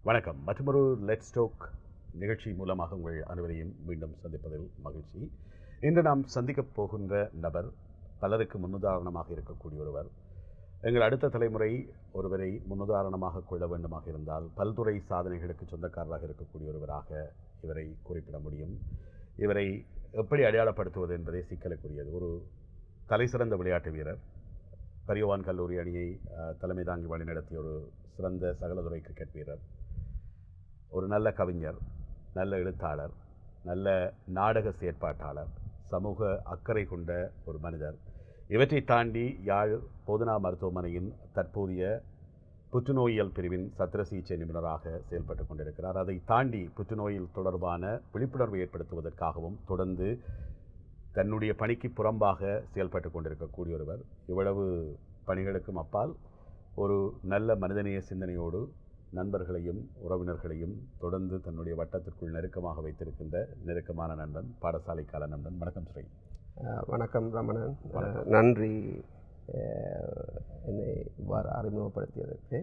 வணக்கம். மற்றொரு let's talk நிகழ்ச்சி மூலமாக உங்கள் அனைவரையும் மீண்டும் சந்திப்பதில் மகிழ்ச்சி. இன்று நாம் சந்திக்கப் போகின்ற நபர் பலருக்கு முன்னுதாரணமாக இருக்கக்கூடிய ஒருவர். எங்கள் அடுத்த தலைமுறை ஒருவரை முன்னுதாரணமாக கொள்ள வேண்டுமாக இருந்தால் பல்துறை சாதனைகளுக்கு சொந்தக்காரராக இருக்கக்கூடிய ஒருவராக இவரை குறிப்பிட முடியும். இவரை எப்படி அடையாளப்படுத்துவது என்பதே சிக்கலுக்குரியது. ஒரு தலைசிறந்த விளையாட்டு வீரர், பரியோவான் கல்லூரி அணியை தலைமை தாங்கி வழிநடத்திய ஒரு சிறந்த சகலதுறை கிரிக்கெட் வீரர், ஒரு நல்ல கவிஞர், நல்ல எழுத்தாளர், நல்ல நாடக செயற்பாட்டாளர், சமூக அக்கறை கொண்ட ஒரு மனிதர். இவற்றை தாண்டி யாழ் போதனா மருத்துவமனையின் தற்போதைய புற்றுநோயியல் பிரிவின் சத்திர சிகிச்சை நிபுணராக செயல்பட்டு கொண்டிருக்கிறார். அதை தாண்டி புற்றுநோயில் தொடர்பான விழிப்புணர்வு ஏற்படுத்துவதற்காகவும் தொடர்ந்து தன்னுடைய பணிக்கு புறம்பாக செயல்பட்டு கொண்டிருக்கக்கூடிய ஒருவர். இவ்வளவு பணிகளுக்கும் அப்பால் ஒரு நல்ல மனிதநேய சிந்தனையோடு நண்பர்களையும் உறவினர்களையும் தொடர்ந்து தன்னுடைய வட்டத்திற்குள் நெருக்கமாக வைத்திருக்கின்ற நெருக்கமான நண்பன், பாடசாலை கால நண்பன். வணக்கம் ஸ்ரீ. வணக்கம் ரமணன். நன்றி என்னை இவ்வாறு அறிமுகப்படுத்தியதற்கு.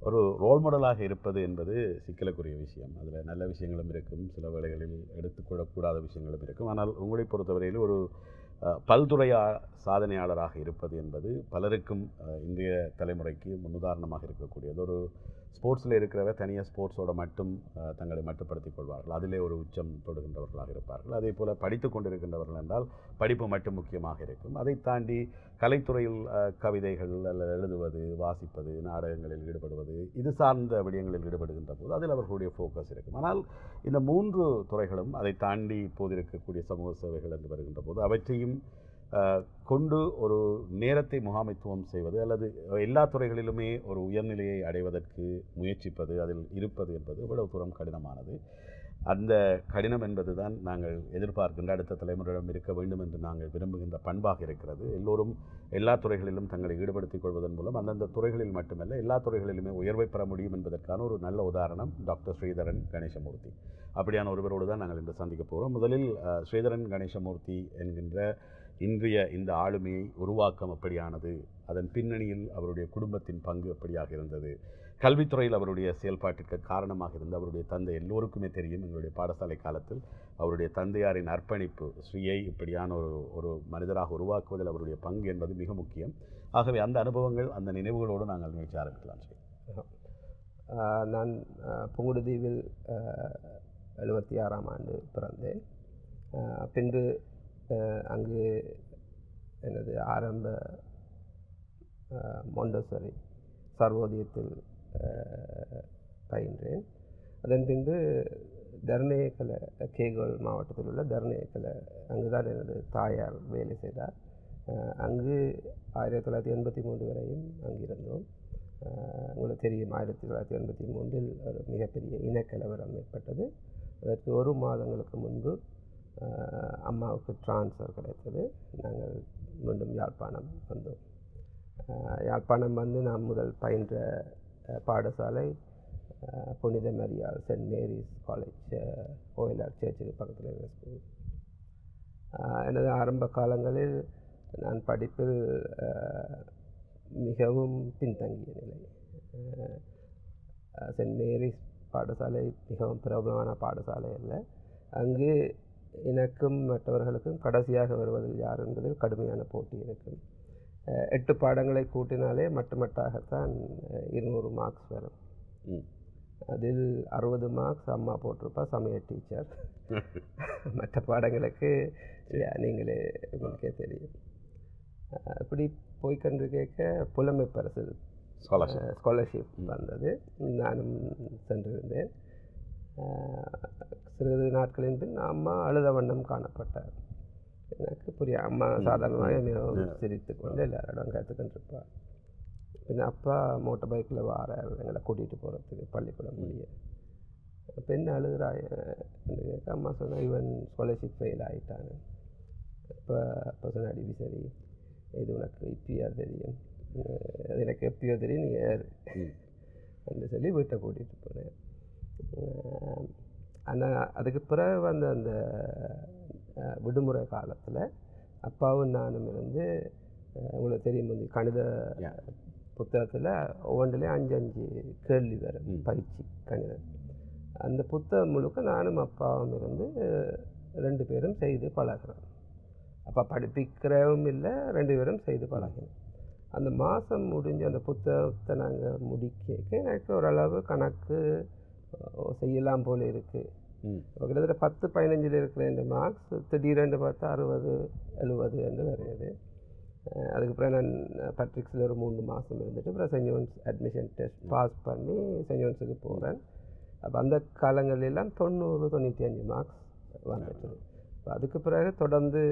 ஒரு ரோல் மாடலாக இருப்பது என்பது சிக்கலுக்குரிய விஷயம். அதில் நல்ல விஷயங்களும் இருக்கும், சில வேளைகளில் எடுத்துக்கொள்ளக்கூடாத விஷயங்களும் இருக்கும். ஆனால் உங்களை பொறுத்தவரையில் ஒரு பல்துறை சாதனையாளராக இருப்பது என்பது பலருக்கும் இன்றைய தலைமுறைக்கு முன்னுதாரணமாக இருக்கக்கூடியது. ஒரு ஸ்போர்ட்ஸில் இருக்கிறவர் தனியாக ஸ்போர்ட்ஸோடு மட்டும் தங்களை மட்டுப்படுத்திக் கொள்வார்கள், அதிலே ஒரு உச்சம் தொடுகின்றவர்களாக இருப்பார்கள். அதே போல் படித்து கொண்டிருக்கின்றவர்கள் என்றால் படிப்பு மட்டும் முக்கியமாக இருக்கும். அதை தாண்டி கலைத்துறையில் கவிதைகள் அல்லது எழுதுவது, வாசிப்பது, நாடகங்களில் ஈடுபடுவது, இது சார்ந்த விடயங்களில் ஈடுபடுகின்ற போது அதில் அவர்களுடைய ஃபோக்கஸ் இருக்கும். ஆனால் இந்த மூன்று துறைகளும், அதை தாண்டி இப்போது இருக்கக்கூடிய சமூக சேவைகள் என்று வருகின்ற போது அவற்றையும் கொண்டு ஒரு நேரத்தை முகாமைத்துவம் செய்வது அல்லது எல்லா துறைகளிலுமே ஒரு உயர்நிலையை அடைவதற்கு முயற்சிப்பது, அதில் இருப்பது என்பது இவ்வளவு தூரம் கடினமானது. அந்த கடினம் என்பது தான் நாங்கள் எதிர்பார்க்கின்ற அடுத்த தலைமுறையிடம் இருக்க வேண்டும் என்று நாங்கள் விரும்புகின்ற பண்பாக இருக்கிறது. எல்லோரும் எல்லா துறைகளிலும் தங்களை ஈடுபடுத்திக் கொள்வதன் மூலம் அந்தந்த துறைகளில் மட்டுமல்ல எல்லா துறைகளிலுமே உயர்வை பெற முடியும் என்பதற்கான ஒரு நல்ல உதாரணம் டாக்டர் ஸ்ரீதரன் கணேசமூர்த்தி. அப்படியான ஒருவரோடு தான் நாங்கள் இன்று சந்திக்க போகிறோம். முதலில் ஸ்ரீதரன் கணேசமூர்த்தி என்கின்ற இன்றைய இந்த ஆளுமையை உருவாக்கம் எப்படியானது, அதன் பின்னணியில் அவருடைய குடும்பத்தின் பங்கு எப்படியாக இருந்தது, கல்வித்துறையில் அவருடைய செயல்பாட்டிற்கு காரணமாக இருந்த அவருடைய தந்தை எல்லோருக்குமே தெரியும். எங்களுடைய பாடசாலை காலத்தில் அவருடைய தந்தையாரின் அர்ப்பணிப்பு, ஸ்ரீயை இப்படியான ஒரு மனிதராக உருவாக்குவதில் அவருடைய பங்கு என்பது மிக முக்கியம். ஆகவே அந்த அனுபவங்கள், அந்த நினைவுகளோடு நாங்கள் நிகழ்ச்சி ஆரம்பிக்கலாம். ஸ்ரீ, நான் புங்குடுதீவில் 76ஆம் ஆண்டு பிறந்தேன். பின்பு அங்கு எனது ஆரம்ப மொண்டசரி சர்வோதயத்தில் பயின்றேன். அதன் பின்பு தர்ணேக்கல, கேகோல் மாவட்டத்தில் உள்ள தர்ணேக்கல, அங்குதான் எனது தாயார் வேலை செய்தார். அங்கு 1983 வரையும் அங்கிருந்தோம். உங்களுக்கு தெரியும், 1983 ஒரு மிகப்பெரிய இனக்கலவரம் ஏற்பட்டது. அதற்கு 1 மாதங்களுக்கு முன்பு அம்மாவுக்கு டிரான்ஸ்ஃபர் கிடைத்தது. நாங்கள் மீண்டும் யாழ்ப்பாணம் வந்தோம். யாழ்ப்பாணம் வந்து நான் முதல் பயின்ற பாடசாலை புனித மரியாள் சென்ட் மேரிஸ் காலேஜ், ஓஎல்ஆர் சர்ச்சுக்கு பக்கத்தில் இருக்கிற ஸ்கூல். எனது ஆரம்ப காலங்களில் நான் படிப்பில் மிகவும் பின்தங்கிய நிலை. சென்ட் மேரிஸ் பாடசாலை மிகவும் பிரபலமான பாடசாலை அல்ல. அங்கு எனக்கும் மற்றவர்களுக்கும் கடைசியாக வருவதில் யார் என்பதில் கடுமையான போட்டி இருக்கும். 8 பாடங்களை கூட்டினாலே மட்டுமட்டாகத்தான் 200 மார்க்ஸ் வரும். அதில் 60 மார்க்ஸ் அம்மா போட்டிருப்பா, சமய டீச்சர். மற்ற பாடங்களுக்கு நீங்களே உங்களுக்கே தெரியும். இப்படி போய்கொண்டு கேட்க புலமை பரிசில் ஸ்காலர்ஷிப் வந்தது. நானும் சென்றிருந்தேன். சிறிது நாட்களின் பின் அம்மா அழுத வண்ணம் காணப்பட்டார். எனக்கு புரிய, அம்மா சாதாரணமாக மிகவும் சிரித்து கொண்டு எல்லாரிடம் கற்றுக்கொண்டிருப்பார். பின் அப்பா மோட்டர் பைக்கில் வாரார் எங்களை கூட்டிகிட்டு போகிறதுக்கு பள்ளிக்கூடம் முடிய. பெண் அழுகிறாய் என்று கேட்க அம்மா சொன்னால், இவன் ஸ்காலர்ஷிப் ஃபெயில் ஆகிட்டாங்க. அப்போ சொன்னாடி, சரி இது உனக்கு இப்பயா தெரியும், அது எனக்கு எப்பயோ தெரியும், நீ ஏறு என்று சொல்லி வீட்டை கூட்டிகிட்டு போனேன். ஆனால் அதுக்கு பிறகு வந்து அந்த விடுமுறை காலத்தில் அப்பாவும் நானும் இருந்து, உங்களுக்கு தெரியும், வந்து கணித புத்தகத்தில் ஒவ்வொன்றிலே 5 கேள்வி வரும், பயிற்சி கணிதம். அந்த புத்தகம் முழுக்க நானும் அப்பாவும் இருந்து 2 பேரும் செய்து பழகிறோம். அப்பா படிப்பிக்கிறவும் இல்லை, 2 பேரும் செய்து பழகினோம். அந்த மாதம் முடிஞ்சு அந்த புத்தகத்தை நாங்கள் முடிக்க எனக்கு ஓரளவு கணக்கு செய்யலாம் போல் இருக்குது. கிட்டத்தட்ட 10-15 இருக்கிற 2 மார்க்ஸ் திடீரென்று பார்த்தா 60-70 என்று வருது. அதுக்கப்புறம் நான் பட்ரிக்ஸில் ஒரு 3 மாதம் இருந்துட்டு அப்புறம் saint John's admission test pass பண்ணி சென்ட் ஜோன்ஸுக்கு போகிறேன். அப்போ அந்த காலங்களெல்லாம் 90-95 மார்க்ஸ் வந்துட்டு. இப்போ அதுக்கு பிறகு தொடர்ந்து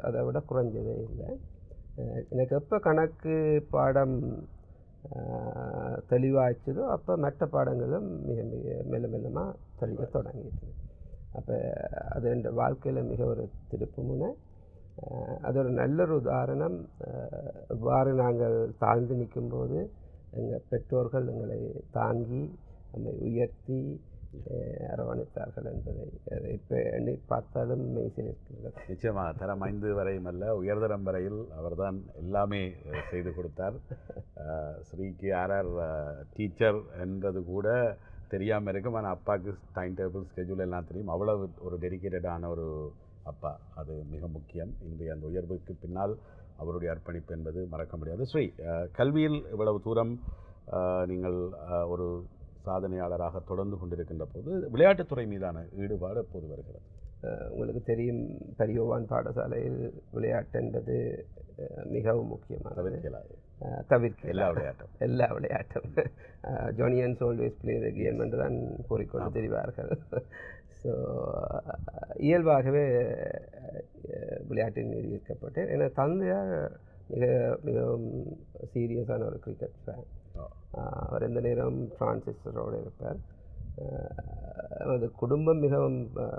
அதை விட குறைஞ்சதே இல்லை. எனக்கு எப்போ கணக்கு பாடம் தெளிவாகிச்சதோ அப்போ மற்ற பாடங்களும் மிக மிக மெல்ல மெல்லமாக தெளிவாக தொடங்கிட்டது. அப்போ அது என் வாழ்க்கையில் மிக ஒரு திருப்பு முனை. அது ஒரு நல்ல ஒரு உதாரணம். இவ்வாறு நாங்கள் தாழ்ந்து நிற்கும்போது எங்கள் பெற்றோர்கள் எங்களை தாங்கி நம்மை உயர்த்தி அரவணைத்தார்கள் என்பதை இப்போ எண்ணி பார்த்தாலும் மெய்சில் இருக்கிறது. நிச்சயமாக தரம் 5 வரையும் அல்ல, உயர்தரம் வரையில் அவர்தான் எல்லாமே செய்து கொடுத்தார். ஸ்ரீக்கு யார் டீச்சர் என்றது கூட தெரியாமல் இருக்கும். ஆனால் அப்பாவுக்கு டைம் டேபிள் ஸ்கெட்யூல் எல்லாம் தெரியும். அவ்வளவு ஒரு டெடிக்கேட்டடான ஒரு அப்பா. அது மிக முக்கியம். இன்றைய அந்த உயர்வுக்கு பின்னால் அவருடைய அர்ப்பணிப்பு என்பது மறக்க முடியாது. ஸ்ரீ, கல்வியில் இவ்வளவு தூரம் நீங்கள் ஒரு சாதனையாளராக தொடர்ந்து கொண்டிருக்கின்ற போது விளையாட்டுத்துறை மீதான ஈடுபாடு எப்போது வருகிறது? உங்களுக்கு தெரியும், பரியோவான் பாடசாலையில் விளையாட்டு என்பது மிகவும் முக்கியமானது. தவிர்க்க எல்லா விளையாட்டும் ஜோனியன்ஸ் ஆல்வேஸ் பிளே த கேம் என்று தான் கூறிக்கொண்டு தெரிவார்கள். ஸோ இயல்பாகவே விளையாட்டின் மீது ஈர்க்கப்பட்டு, ஏன்னா தந்தையார் மிகவும் சீரியஸான ஒரு கிரிக்கெட் ஃபேன். அவர் எந்த நேரம் ஃப்ரான்சிஸ்டரோடு இருப்பார். அது குடும்பம் மிகவும்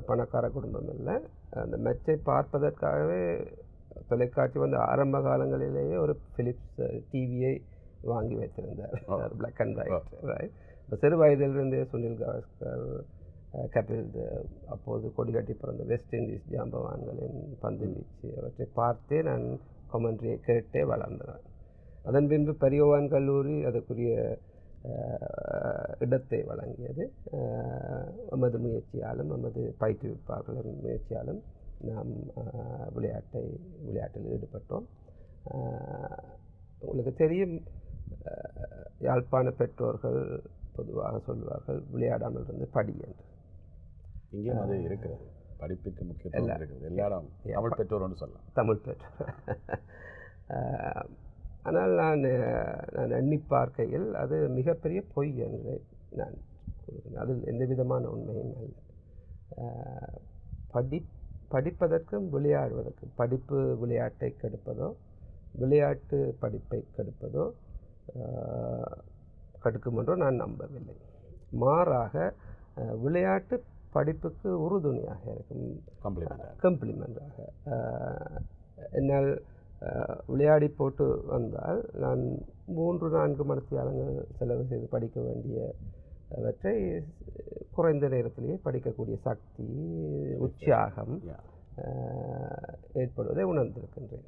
பணக்கார குடும்பம் இல்லை. அந்த மேட்சை பார்ப்பதற்காகவே தொலைக்காட்சி வந்து ஆரம்ப காலங்களிலேயே ஒரு பிலிப்ஸ் டிவியை வாங்கி வைத்திருந்தார், பிளாக் அண்ட் ஒயிட். ரைட். இப்போ சிறு வயதிலிருந்தே சுனில் கவாஸ்கர், கபில் தேவ், அப்போது கொடிகட்டி பிறந்த வெஸ்ட் இண்டீஸ் ஜாம்பவான்களின் பந்து வீச்சு அவற்றை பார்த்தே நான் கமெண்ட்ரியை கேட்டே வளர்ந்தேன். அதன் பின்பு பரியோவான் கல்லூரி அதற்குரிய இடத்தை வழங்கியது. எமது முயற்சியாலும் எமது பயிற்றுவிப்பாளர்களின் முயற்சியாலும் நாம் விளையாட்டில் ஈடுபட்டோம். உங்களுக்கு தெரியும், யாழ்ப்பாண பெற்றோர்கள் பொதுவாக சொல்வார்கள் விளையாடாமல் இருந்து படி என்று. இங்கேயும் அது இருக்கிறது, படிப்புக்கு முக்கியத்துவம் இருக்குது. எல்லாரும் தமிழ் பெற்றோர்னு சொல்லலாம். தமிழ் பெற்றோர். ஆனால் நான் எண்ணி பார்க்கையில் அது மிகப்பெரிய பொய் என்று நான் கூறுகிறேன். அதில் எந்த விதமான உண்மையும் அல்ல. படிப்பதற்கும் விளையாடுவதற்கும், படிப்பு விளையாட்டை கெடுப்பதோ விளையாட்டு படிப்பை கெடுப்பதோ கெடுக்கும் என்றோ நான் நம்பவில்லை. மாறாக விளையாட்டு படிப்புக்கு உறுதுணையாக இருக்கும், கம்ப்ளிமெண்டாக. என்னால் விளையாடி போட்டு வந்தால் நான் 3-4 மணித்தியாலங்கள் செலவு செய்து படிக்க வேண்டியவற்றை குறைந்த நேரத்திலேயே படிக்கக்கூடிய சக்தி, உற்சாகம் ஏற்படுவதை உணர்ந்திருக்கின்றேன்.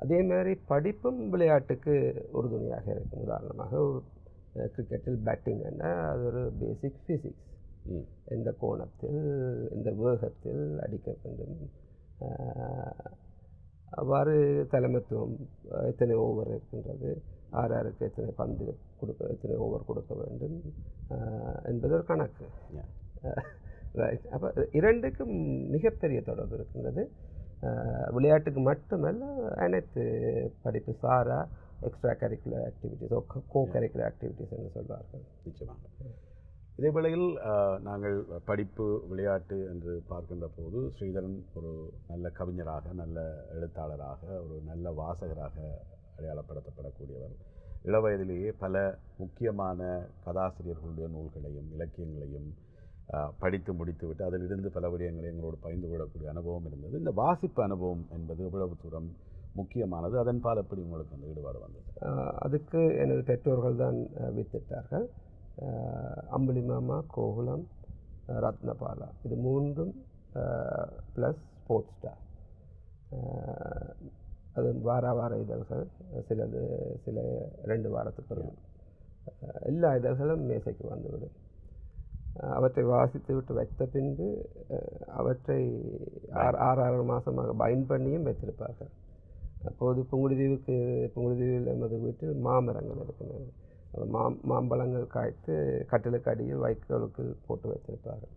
அதே மாதிரி படிப்பும் விளையாட்டுக்கு உறுதுணையாக இருக்கும். உதாரணமாக கிரிக்கெட்டில் பேட்டிங் என்றால் அது ஒரு பேசிக் ஃபிசிக்ஸ். எந்த கோணத்தில், எந்த வேகத்தில் அடிக்க வேண்டும், அவ்வாறு தலைமைத்துவம், எத்தனை ஓவர் இருக்கின்றது, ஆறாருக்கு எத்தனை பந்து எத்தனை ஓவர் கொடுக்க வேண்டும் என்பது ஒரு கணக்கு. ரைட். அப்போ இரண்டுக்கும் மிகப்பெரிய தொடர்பு இருக்கின்றது. விளையாட்டுக்கு மட்டுமல்ல, அனைத்து படிப்பு சாரா extra curricular activities, co curricular activities என்று சொல்வார்கள். நிச்சயமாக. இதே வேளையில் நாங்கள் படிப்பு விளையாட்டு என்று பார்க்கின்ற போது ஸ்ரீதரன் ஒரு நல்ல கவிஞராக, நல்ல எழுத்தாளராக, ஒரு நல்ல வாசகராக அடையாளப்படுத்தப்படக்கூடியவர். இளவயதிலேயே பல முக்கியமான கதாசிரியர்களுடைய நூல்களையும் இலக்கியங்களையும் படித்து முடித்துவிட்டு அதிலிருந்து பல விடயங்களை எங்களோடு பகிர்ந்து கொள்ளக்கூடிய அனுபவம் இருந்தது. இந்த வாசிப்பு அனுபவம் என்பது எவ்வளவு தூரம் முக்கியமானது? அதன் பால் எப்படி உங்களுக்கு அந்த ஈடுபாடு வந்தது? அதுக்கு எனது பெற்றோர்கள் தான் வித்திட்டார்கள். அம்புலி மாமா, கோகுலம், ரத்னபாலா, இது 3ம் ப்ளஸ் ஸ்போர்ட்ஸ் ஸ்டார். அது வார இதழ்கள், சில 2 வாரத்துக்கு எல்லா இதழ்களும் மேசைக்கு வந்துவிடும். அவற்றை வாசித்து விட்டு வைத்த பின்பு அவற்றை 6 மாதமாக பைண்ட் பண்ணியும் வைத்திருப்பார்கள். அப்போது புங்குடுதீவில் எமது வீட்டில் மாமரங்கள் இருக்கின்றன. மாம்பழங்கள் காய்த்து கட்டிலுக்கு அடியில் வைக்கோலுக்குள் போட்டு வைத்திருப்பார்கள்.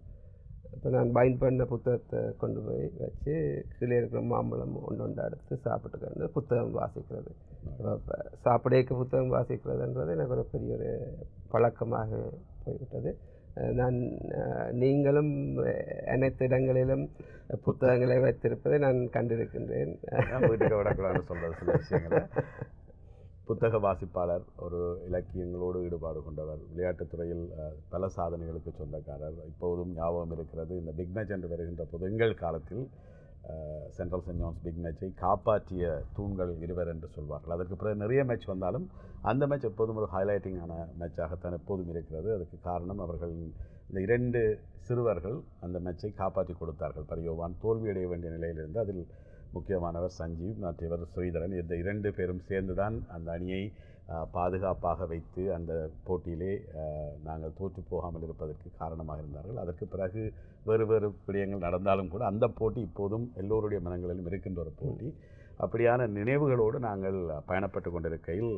இப்போ நான் பைண்ட் பண்ண புத்தகத்தை கொண்டு போய் வச்சு கீழே இருக்கிற மாம்பழம் ஒன்று எடுத்து சாப்பிட்டுக்கிறது, புத்தகம் வாசிக்கிறது. இப்போ சாப்பிடேக்க புத்தகம் வாசிக்கிறதுன்றது எனக்கு ஒரு பெரிய ஒரு பழக்கமாக போய்விட்டது. நீங்களும் அனைத்து இடங்களிலும் புத்தகங்களை வைத்திருப்பதை நான் கண்டிருக்கின்றேன். வீட்டுக்கு விடக்கூடாதுன்னு சொல்கிறது சில விஷயங்களை. புத்தக வாசிப்பாளர், ஒரு இலக்கியங்களோடு ஈடுபாடு கொண்டவர், விளையாட்டுத்துறையில் பல சாதனைகளுக்கு சொந்தக்காரர். இப்போதும் ஞாபகம் இருக்கிறது, இந்த பிக் மேட்ச் என்று வருகின்ற போது எங்கள் காலத்தில் சென்ட்ரல் சென்ட் ஜான்ஸ் பிக் மேட்சை காப்பாற்றிய தூண்கள் இருவர் என்று சொல்வார்கள். அதற்கு பிறகு நிறைய மேட்ச் வந்தாலும் அந்த மேட்ச் எப்போதும் ஒரு ஹைலைட்டிங்கான மேட்சாகத்தான் எப்போதும் இருக்கிறது. அதுக்கு காரணம் அவர்கள் இந்த 2 சிறுவர்கள் அந்த மேட்சை காப்பாற்றி கொடுத்தார்கள். பரியோவான் தோல்வியடைய வேண்டிய நிலையிலிருந்து அதில் முக்கியமானவர் சஞ்சீவ், மற்றவர் ஸ்ரீதரன். இந்த 2 பேரும் சேர்ந்து தான் அந்த அணியை பாதுகாப்பாக வைத்து அந்த போட்டியிலே நாங்கள் தோற்று போகாமல் இருப்பதற்கு காரணமாக இருந்தார்கள். அதற்கு பிறகு வேறு விடயங்கள் நடந்தாலும் கூட அந்த போட்டி இப்போதும் எல்லோருடைய மனங்களிலும் இருக்கின்ற ஒரு போட்டி. அப்படியான நினைவுகளோடு நாங்கள் பயணப்பட்டு கொண்டிருக்கையில்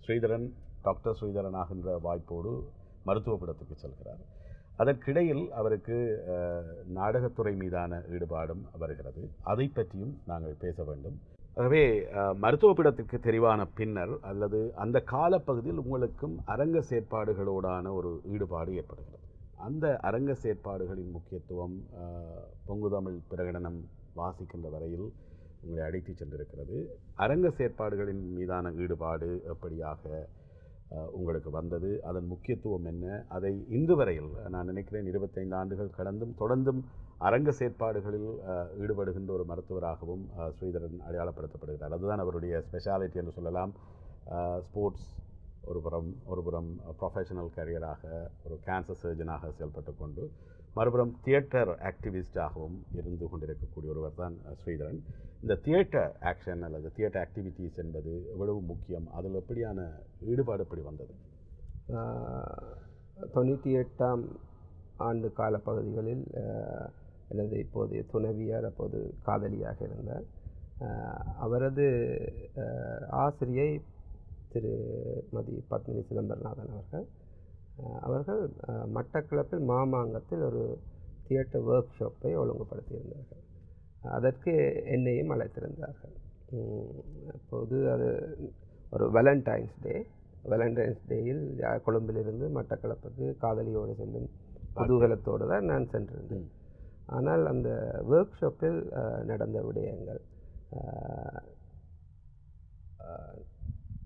ஸ்ரீதரன் டாக்டர் ஸ்ரீதரன் ஆகின்ற வாய்ப்போடு மருத்துவப்படத்துக்கு செல்கிறார். அதற்கிடையில் அவருக்கு நாடகத்துறை மீதான ஈடுபாடும் வருகிறது. அதை பற்றியும் நாங்கள் பேச வேண்டும். ஆகவே மருத்துவப்படத்துக்கு தெரிவான பின்னர் அல்லது அந்த காலப்பகுதியில் உங்களுக்கும் அரங்க செயற்பாடுகளோடான ஒரு ஈடுபாடு ஏற்படுகிறது. அந்த அரங்க செயற்பாடுகளின் முக்கியத்துவம் பொங்குதமிழ் பிரகடனம் வாசிக்கின்ற வரையில் உங்களை அழைத்து சென்றிருக்கிறது. அரங்க செயற்பாடுகளின் மீதான ஈடுபாடு எப்படியாக உங்களுக்கு வந்தது, அதன் முக்கியத்துவம் என்ன, அதை இன்று வரையில் நான் நினைக்கிறேன் 25 ஆண்டுகள் கடந்தும் தொடர்ந்தும் அரங்க செயற்பாடுகளில் ஈடுபடுகின்ற ஒரு மருத்துவராகவும் ஸ்ரீதரன் அடையாளப்படுத்தப்படுகிறார். அதுதான் அவருடைய ஸ்பெஷாலிட்டி என்று சொல்லலாம். ஸ்போர்ட்ஸ் ஒரு புறம் ப்ரொஃபஷனல் கரியராக ஒரு கேன்சர் சர்ஜனாக செயல்பட்டு கொண்டு மறுபுறம் தியேட்டர் ஆக்டிவிஸ்டாகவும் இருந்து கொண்டிருக்கக்கூடிய ஒருவர் தான் ஸ்ரீதரன். இந்த தியேட்டர் ஆக்ஷன் அல்லது தியேட்டர் ஆக்டிவிட்டீஸ் என்பது எவ்வளவு முக்கியம், அதில் எப்படியான ஈடுபாடு எப்படி வந்தது? 98ஆம் ஆண்டு காலப்பகுதிகளில் எனது இப்போதைய துணைவியார் அப்போது காதலியாக இருந்தார். அவரது ஆசிரியை திருமதி பத்மினி சிதம்பரநாதன் அவர்கள் மட்டக்களப்பில் மாமாங்கத்தில் ஒரு தியேட்டர் ஒர்க் ஷாப்பை ஒழுங்குபடுத்தியிருந்தார்கள். அதற்கு என்னையும் அழைத்திருந்தார்கள். அப்போது அது ஒரு வேலண்டைன்ஸ் டேயில் கொழும்பிலிருந்து மட்டக்களப்புக்கு காதலியோடு செல்லும் குதூகலத்தோடு தான் நான் சென்றிருந்தேன். ஆனால் அந்த ஒர்க் ஷாப்பில் நடந்த விடயங்கள்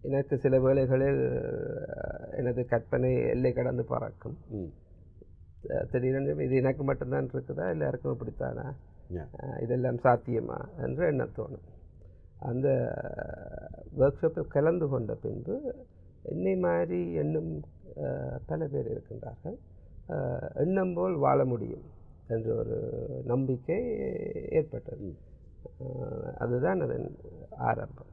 எனக்கு சில வேளைகளில் எனது கற்பனை எல்லை கடந்து பறக்கும். திடீரென்று இது எனக்கு மட்டும்தான் இருக்குதா, எல்லாருக்கும் அப்படித்தானா, இதெல்லாம் சாத்தியமா என்று எண்ண தோணும். அந்த ஒர்க் ஷாப்பில் கலந்து கொண்ட பின்பு என்னை மாதிரி எண்ணும் பல பேர் இருக்கின்றார்கள். எண்ணம் போல் வாழ முடியும் என்ற ஒரு நம்பிக்கை ஏற்பட்டது. அதுதான் அதன் ஆரம்பம்.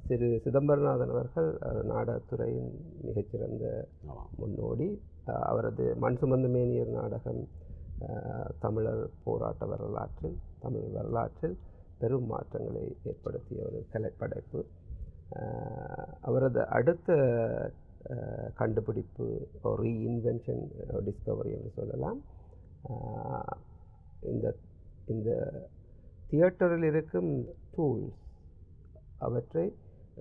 திரு சிதம்பரநாதன் அவர்கள் நாடகத்துறையின் மிகச்சிறந்த முன்னோடி. அவரது மண் சுமந்த மேனியர் நாடகம் தமிழர் போராட்ட வரலாற்றில், தமிழ் வரலாற்றில் பெரும் மாற்றங்களை ஏற்படுத்திய ஒரு கலைப்படைப்பு. அவரது அடுத்த கண்டுபிடிப்பு ஒரு ரீஇன்வென்ஷன், டிஸ்கவரி என்று சொல்லலாம். இந்த தியேட்டரில் இருக்கும் டூல்ஸ் அவற்றை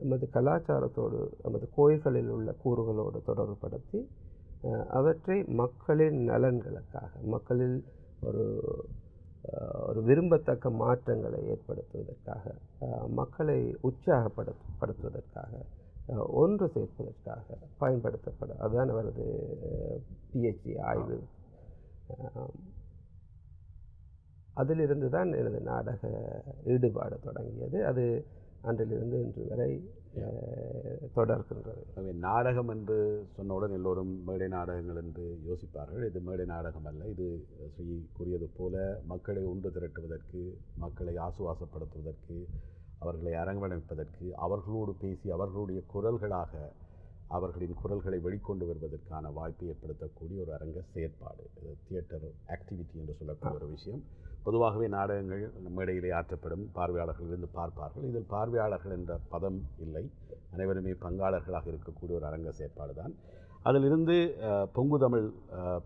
நமது கலாச்சாரத்தோடு, நமது கோயில்களில் உள்ள கூறுகளோடு தொடர்புபடுத்தி அவற்றை மக்களின் நலன்களுக்காக, மக்களில் ஒரு விரும்பத்தக்க மாற்றங்களை ஏற்படுத்துவதற்காக, மக்களை உற்சாகப்படுத்துவதற்காக, ஒன்று சேர்ப்பதற்காக பயன்படுத்தப்படும். அதுதான் அவரது PhD ஆய்வு. அதிலிருந்து தான் எனது நாடக ஈடுபாடு தொடங்கியது. அது அன்றிலிருந்து இன்று வரை தொடர்கின்றது. நாடகம் என்று சொன்னவுடன் எல்லோரும் மேடை நாடகங்கள் என்று யோசிப்பார்கள். இது மேடை நாடகம் அல்ல. இது ஸ்ரீ கூறியது போல மக்களை ஒன்று திரட்டுவதற்கு, மக்களை ஆசுவாசப்படுத்துவதற்கு, அவர்களை அரங்கமைப்பதற்கு, அவர்களோடு பேசி அவர்களுடைய குரல்களாக அவர்களின் குரல்களை வெளிக்கொண்டு வருவதற்கான வாய்ப்பை ஏற்படுத்தக்கூடிய ஒரு அரங்க செயற்பாடு, தியேட்டர் ஆக்டிவிட்டி என்று சொல்லக்கூடிய ஒரு விஷயம். பொதுவாகவே நாடகங்கள் மேடையிலே ஆற்றப்படும், பார்வையாளர்கள் இருந்து பார்ப்பார்கள். இதில் பார்வையாளர்கள் என்ற பதம் இல்லை, அனைவருமே பங்காளர்களாக இருக்கக்கூடிய ஒரு அரங்க செயற்பாடு தான். அதிலிருந்து பொங்கு தமிழ்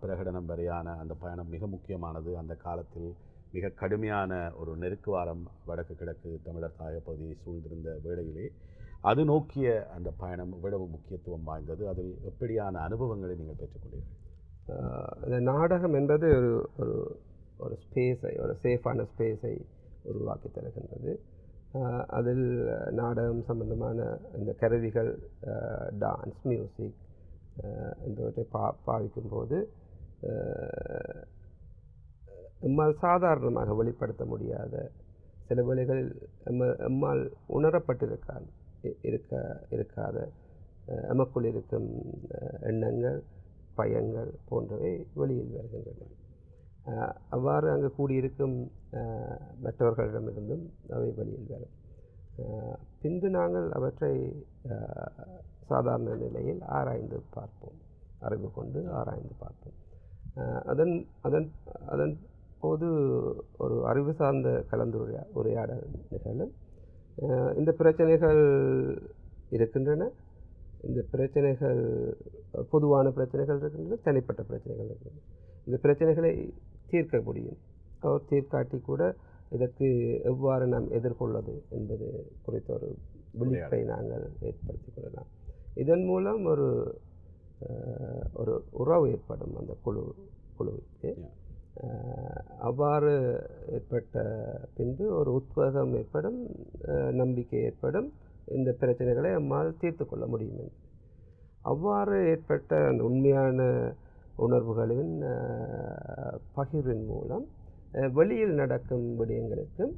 பிரகடனம் வரையான அந்த பயணம் மிக முக்கியமானது. அந்த காலத்தில் மிக கடுமையான ஒரு நெருக்குவாரம் வடக்கு கிழக்கு தமிழர் தாய பகுதியை சூழ்ந்திருந்த வேளையிலே அது நோக்கிய அந்த பயணம் இவ்வளவு முக்கியத்துவம் வாய்ந்தது. அதில் எப்படியான அனுபவங்களை நீங்கள் பெற்றுக்கொண்டீர்கள்? இந்த நாடகம் என்பது ஒரு ஒரு ஒரு ஸ்பேஸை, ஒரு சேஃபான ஸ்பேஸை உருவாக்கி தருகின்றது. அதில் நாடகம் சம்பந்தமான இந்த கருவிகள், டான்ஸ், மியூசிக் என்பவற்றை பாவிக்கும்போது எம்மால் சாதாரணமாக வெளிப்படுத்த முடியாத சில வேளைகளில் எம்மால் இருக்காத எமக்குள் இருக்கும் எண்ணங்கள், பயங்கள் போன்றவை வெளியில் வருகின்றன. அவ்வாறு அங்கு கூடியிருக்கும் மற்றவர்களிடமிருந்தும் அவை வெளியில் வரும். பின்பு நாங்கள் அவற்றை சாதாரண நிலையில் ஆராய்ந்து பார்ப்போம், அறிவு கொண்டு ஆராய்ந்து பார்ப்போம். அதன் அதன் அதன் போது ஒரு அறிவு சார்ந்த உரையாடல் நிகழும். இந்த பிரச்சனைகள் இருக்கின்றன, இந்த பிரச்சனைகள் பொதுவான பிரச்சனைகள் இருக்கின்றன, தனிப்பட்ட பிரச்சனைகள் இருக்கின்றன. இந்த பிரச்சனைகளை தீர்க்க முடியும், அவர் தீர்க்காட்டி கூட இதற்கு எவ்வாறு நாம் எதிர்கொள்வது என்பது குறித்த ஒரு விழிப்பை நாங்கள் ஏற்படுத்திக் கொள்ளலாம். இதன் மூலம் ஒரு ஒரு உறவு ஏற்படும் அந்த குழுவுக்கு. அவ்வாறு ஏற்பட்ட பின்பு ஒரு உத்வேகம் ஏற்படும், நம்பிக்கை ஏற்படும், இந்த பிரச்சனைகளை நம்மால் தீர்த்து கொள்ள முடியும் என்று. அவ்வாறு ஏற்பட்ட அந்த உண்மையான உணர்வுகளின் பகிர்வின் மூலம் வெளியில் நடக்கும் விடயங்களுக்கும்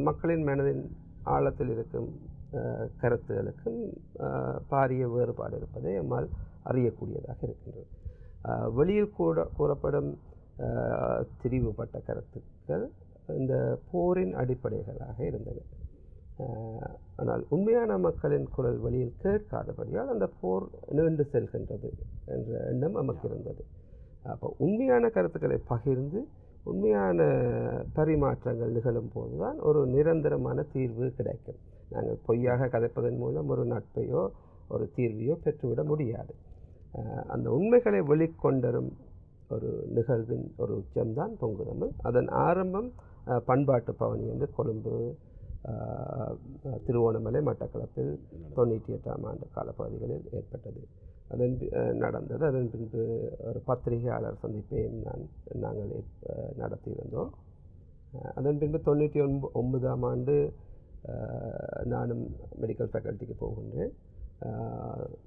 மக்களின் மனதின் ஆழத்தில் இருக்கும் கருத்துகளுக்கும் பாரிய வேறுபாடு இருப்பதை நம்மால் அறியக்கூடியதாக இருக்கின்றது. வெளியில் கூறப்படும் திரிவுபட்ட கருத்துக்கள் இந்த போரின் அடிப்படைகளாக இருந்தன. ஆனால் உண்மையான மக்களின் குரல் வெளியில் கேட்காதபடியால் அந்த போர் நீண்டு செல்கின்றது என்ற எண்ணம் நமக்கு இருந்தது. அப்போ உண்மையான கருத்துக்களை பகிர்ந்து உண்மையான பரிமாற்றங்கள் நிகழும் போதுதான் ஒரு நிரந்தரமான தீர்வு கிடைக்கும். நாங்கள் பொய்யாக கதைப்பதன் மூலம் ஒரு நட்பையோ ஒரு தீர்வையோ பெற்றுவிட முடியாது. அந்த உண்மைகளை வெளிக்கொண்டரும் ஒரு நிகழ்வின் ஒரு உச்சம்தான் பொங்கு தமிழ். அதன் ஆரம்பம் பண்பாட்டு பவனி என்று கொழும்பு, திருவோணமலை, மட்டக்களப்பில் 98ஆம் ஆண்டு காலப்பகுதிகளில் ஏற்பட்டது. அதன் நடந்தது. அதன் பின்பு ஒரு பத்திரிகையாளர் சந்திப்பையும் நாங்கள் நடத்தியிருந்தோம். அதன் பின்பு 99ஆம் ஆண்டு நானும் மெடிக்கல் ஃபேக்கல்ட்டிக்கு போகின்றேன்.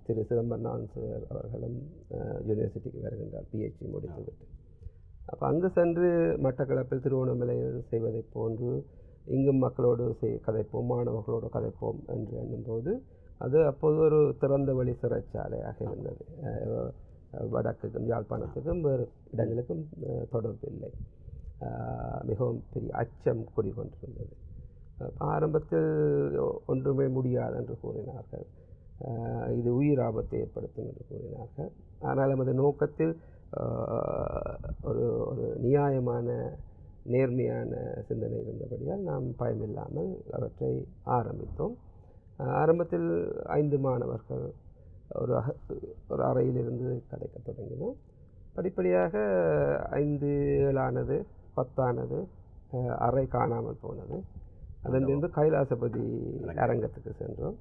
திரு சிதம்பரநாதன் சார் அவர்களும் யூனிவர்சிட்டிக்கு வருகின்றார், பிஹெச்டி முடித்துவிட்டு. அப்போ அங்கு சென்று மட்டக்களப்பில் திருவோணமலையில் செய்வதை போன்று இங்கும் மக்களோடு கதைப்போம், மாணவர்களோடு கதைப்போம் என்று எண்ணும்போது அது அப்போது ஒரு திறந்த வழி சிறைச்சாலையாக இருந்தது. வடக்குக்கும் யாழ்ப்பாணத்துக்கும் வேறு இடங்களுக்கும் தொடர்பு இல்லை. மிகவும் பெரிய அச்சம் குடிகொண்டிருந்தது. ஆரம்பத்தில் ஒன்றுமே முடியாது என்று கூறினார்கள், இது உயிர் ஆபத்தை ஏற்படுத்தும் என்று கூறினார்கள். ஆனால் நமது நோக்கத்தில் ஒரு ஒரு நியாயமான நேர்மையான சிந்தனை இருந்தபடியால் நாம் பயமில்லாமல் அவற்றை ஆரம்பித்தோம். ஆரம்பத்தில் 5 மாணவர்கள் ஒரு அறையிலிருந்து கதைக்க தொடங்கினோம். படிப்படியாக 5, 7 10 அறை காணாமல் போனது. அதன் பின்பு கைலாசபதி அரங்கத்துக்கு சென்றோம்,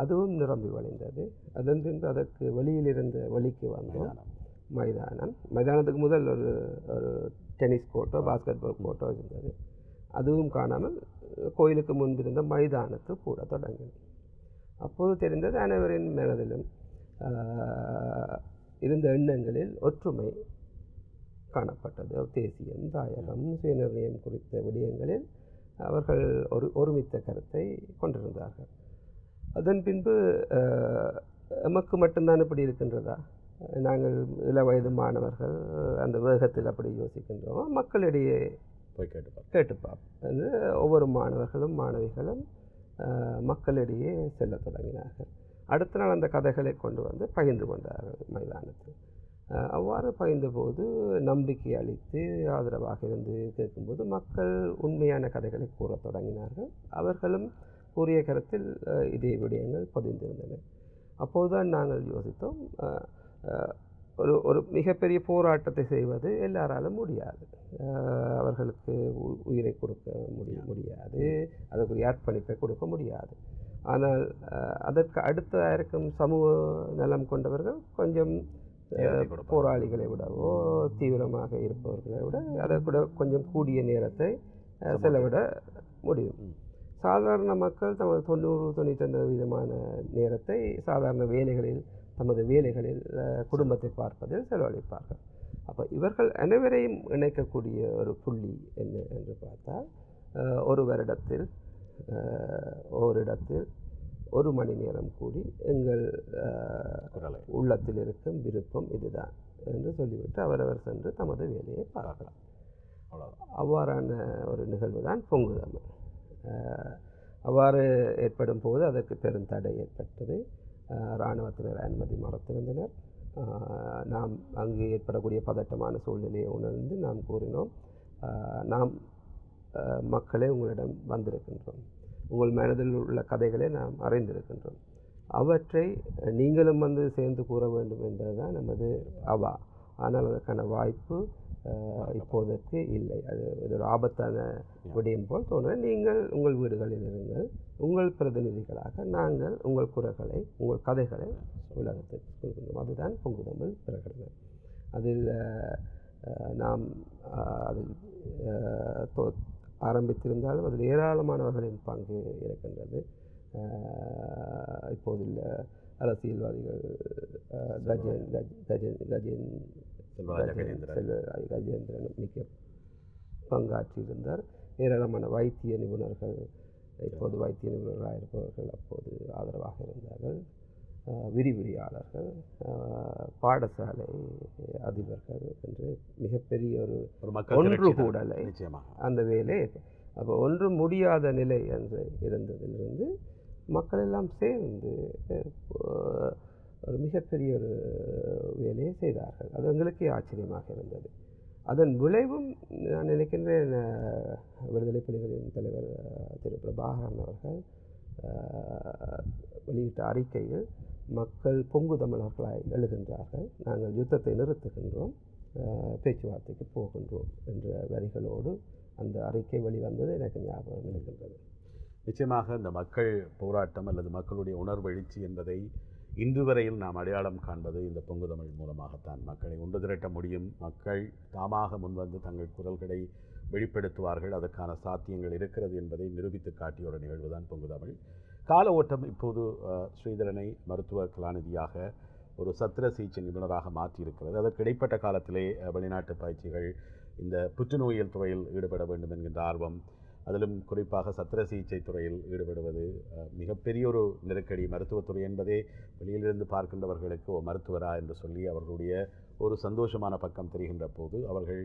அதுவும் நிரம்பி வழிந்தது. அதன் பின்பு அதற்கு வெளியிலிருந்த வழிக்கு வந்தோம். மைதானத்துக்கு முதல் ஒரு டென்னிஸ் கோர்ட்டோ பாஸ்கெட் பால் கோர்ட்டோ இருந்தது, அதுவும் காணாமல் கோயிலுக்கு முன்பிருந்த மைதானத்து கூட தொடங்கினோம். அப்போது தெரிந்தது அனைவரின் மனதிலும் இருந்த எண்ணங்களில் ஒற்றுமை காணப்பட்டது. தேசியம், தாயகம், சுயநிர்ணயம் குறித்த விடயங்களில் அவர்கள் ஒருமித்த கருத்தை கொண்டிருந்தார்கள். அதன் பின்பு எமக்கு மட்டும்தான் இப்படி இருக்கின்றதா, நாங்கள் இளவயது மாணவர்கள் அந்த வேகத்தில் அப்படி யோசிக்கின்றோம், மக்களிடையே போய் கேட்டுப்பார் என்று ஒவ்வொரு மாணவர்களும் மாணவிகளும் மக்களிடையே செல்ல தொடங்கினார்கள். அடுத்த நாள் அந்த கதைகளை கொண்டு வந்து பகிர்ந்து கொண்டார்கள் மைதானத்தில். அவ்வாறு பகிர்ந்தபோது நம்பிக்கை அளித்து ஆதரவாக இருந்து கேட்கும்போது மக்கள் உண்மையான கதைகளை கூறத் தொடங்கினார்கள். அவர்களும் கூறிய கருத்தில் இதே விடயங்கள் பதிந்திருந்தன. அப்போதுதான் நாங்கள் யோசித்தோம், ஒரு மிகப்பெரிய போராட்டத்தை செய்வது எல்லாராலும் முடியாது. அவர்களுக்கு உயிரை கொடுக்க முடியாது, அதற்குரிய அர்ப்பணிப்பை கொடுக்க முடியாது. ஆனால் அதற்கு அடுத்த இருக்கும் சமூக நலம் கொண்டவர்கள் கொஞ்சம் போராளிகளை விடவோ தீவிரமாக இருப்பவர்களை விட அதை கூட கொஞ்சம் கூடிய நேரத்தை செலவிட முடியும். சாதாரண மக்கள் தமது 90-95% நேரத்தை சாதாரண வேலைகளில், தமது வேலைகளில் குடும்பத்தை பார்ப்பதில் செலவழிப்பார்கள். அப்போ இவர்கள் அனைவரையும் இணைக்கக்கூடிய ஒரு புள்ளி என்ன என்று பார்த்தால், ஒரு வருடத்தில் ஓரிடத்தில் 1 மணி நேரம் கூடி எங்கள் உள்ளத்தில் இருக்கும் விருப்பம் இதுதான் என்று சொல்லிவிட்டு அவரவர் சென்று தமது வேலையை பார்க்கலாம். அவ்வாறான ஒரு நிகழ்வு தான் பொங்குதமிழ். அவ்வாறு ஏற்படும் போது அதற்கு பெரும் தடை ஏற்பட்டது. இராணுவத்தினர் அனுமதி மறுத்திருந்தனர். நாம் அங்கு ஏற்படக்கூடிய பதட்டமான சூழ்நிலையை உணர்ந்து நாம் கூறினோம், நாம் மக்களே உங்களிடம் வந்திருக்கின்றோம், உங்கள் மனதில் உள்ள கதைகளை நாம் அறிந்திருக்கின்றோம், அவற்றை நீங்களும் வந்து சேர்ந்து கூற வேண்டும் என்பதுதான் நமது அவா. ஆனால் அதற்கான வாய்ப்பு இப்போதற்கு இல்லை. அது ஒரு ஆபத்தான விடயம் போல் தோன்ற. நீங்கள் உங்கள் வீடுகளில் இருங்கள், உங்கள் பிரதிநிதிகளாக நாங்கள் உங்கள் குறைகளை, உங்கள் கதைகளை உலகத்துக்கு கொடுக்கின்றோம். அதுதான் பொங்குதமிழ் பிரகடனை. அதில் நாம் அதில் ஆரம்பித்திருந்தாலும் அதில் ஏராளமானவர்களின் பங்கு இருக்கின்றது. இப்போதுள்ள அரசியல்வாதிகள் கஜேந்திரன் மிக பங்காற்றியிருந்தார். ஏராளமான வைத்திய நிபுணர்கள், இப்போது வைத்திய நிபுணர்களாக இருப்பவர்கள் அப்போது ஆதரவாக இருந்தார்கள். விரிவுரையாளர்கள், பாடசாலை அதிபர்கள் என்று மிகப்பெரிய ஒரு ஒன்று கூடலை அந்த வேலை. அப்போ ஒன்று முடியாத நிலை என்று இருந்ததிலிருந்து மக்கள் எல்லாம் சேர்ந்து ஒரு மிகப்பெரிய ஒரு வேலையை செய்தார்கள். அது எங்களுக்கே ஆச்சரியமாக இருந்தது. அதன் விளைவும் நான் நினைக்கின்றேன், விடுதலை புலிகளின் தலைவர் திரு பிரபாகரன் அவர்கள் வெளியிட்ட அறிக்கையில் மக்கள் பொங்கு தமிழர்களாய் எழுகின்றார்கள், நாங்கள் யுத்தத்தை நிறுத்துகின்றோம், பேச்சுவார்த்தைக்கு போகின்றோம் என்ற வரிகளோடு அந்த அறிக்கை வெளிவந்தது எனக்கு ஞாபகம் இருக்கின்றது. நிச்சயமாக இந்த மக்கள் போராட்டம் அல்லது மக்களுடைய உணர்வு எழுச்சி என்பதை இன்று வரையில் நாம் அடையாளம் காண்பது இந்த பொங்குதமிழ் மூலமாகத்தான். மக்களை ஒன்று திரட்ட முடியும், மக்கள் தாமாக முன்வந்து தங்கள் குரல்களை வெளிப்படுத்துவார்கள், அதற்கான சாத்தியங்கள் இருக்கிறது என்பதை நிரூபித்து காட்டிய ஒரு நிகழ்வு தான் பொங்குதமிழ். கால ஓட்டம் இப்போது ஸ்ரீதரனை மருத்துவ கலாநிதியாக ஒரு சத்திர சிகிச்சை நிபுணராக மாற்றியிருக்கிறது. அதற்கு இடைப்பட்ட காலத்திலே வெளிநாட்டு பயிற்சிகள், இந்த புற்றுநோயியல் துறையில் ஈடுபட வேண்டும் என்கின்ற ஆர்வம், அதிலும் குறிப்பாக சத்திர சிகிச்சை துறையில் ஈடுபடுவது மிகப்பெரிய ஒரு நெருக்கடி. மருத்துவத்துறை என்பதே வெளியிலிருந்து பார்க்கின்றவர்களுக்கு ஒரு மருத்துவரா என்று சொல்லி அவர்களுடைய ஒரு சந்தோஷமான பக்கம் தெரிகின்ற போது, அவர்கள்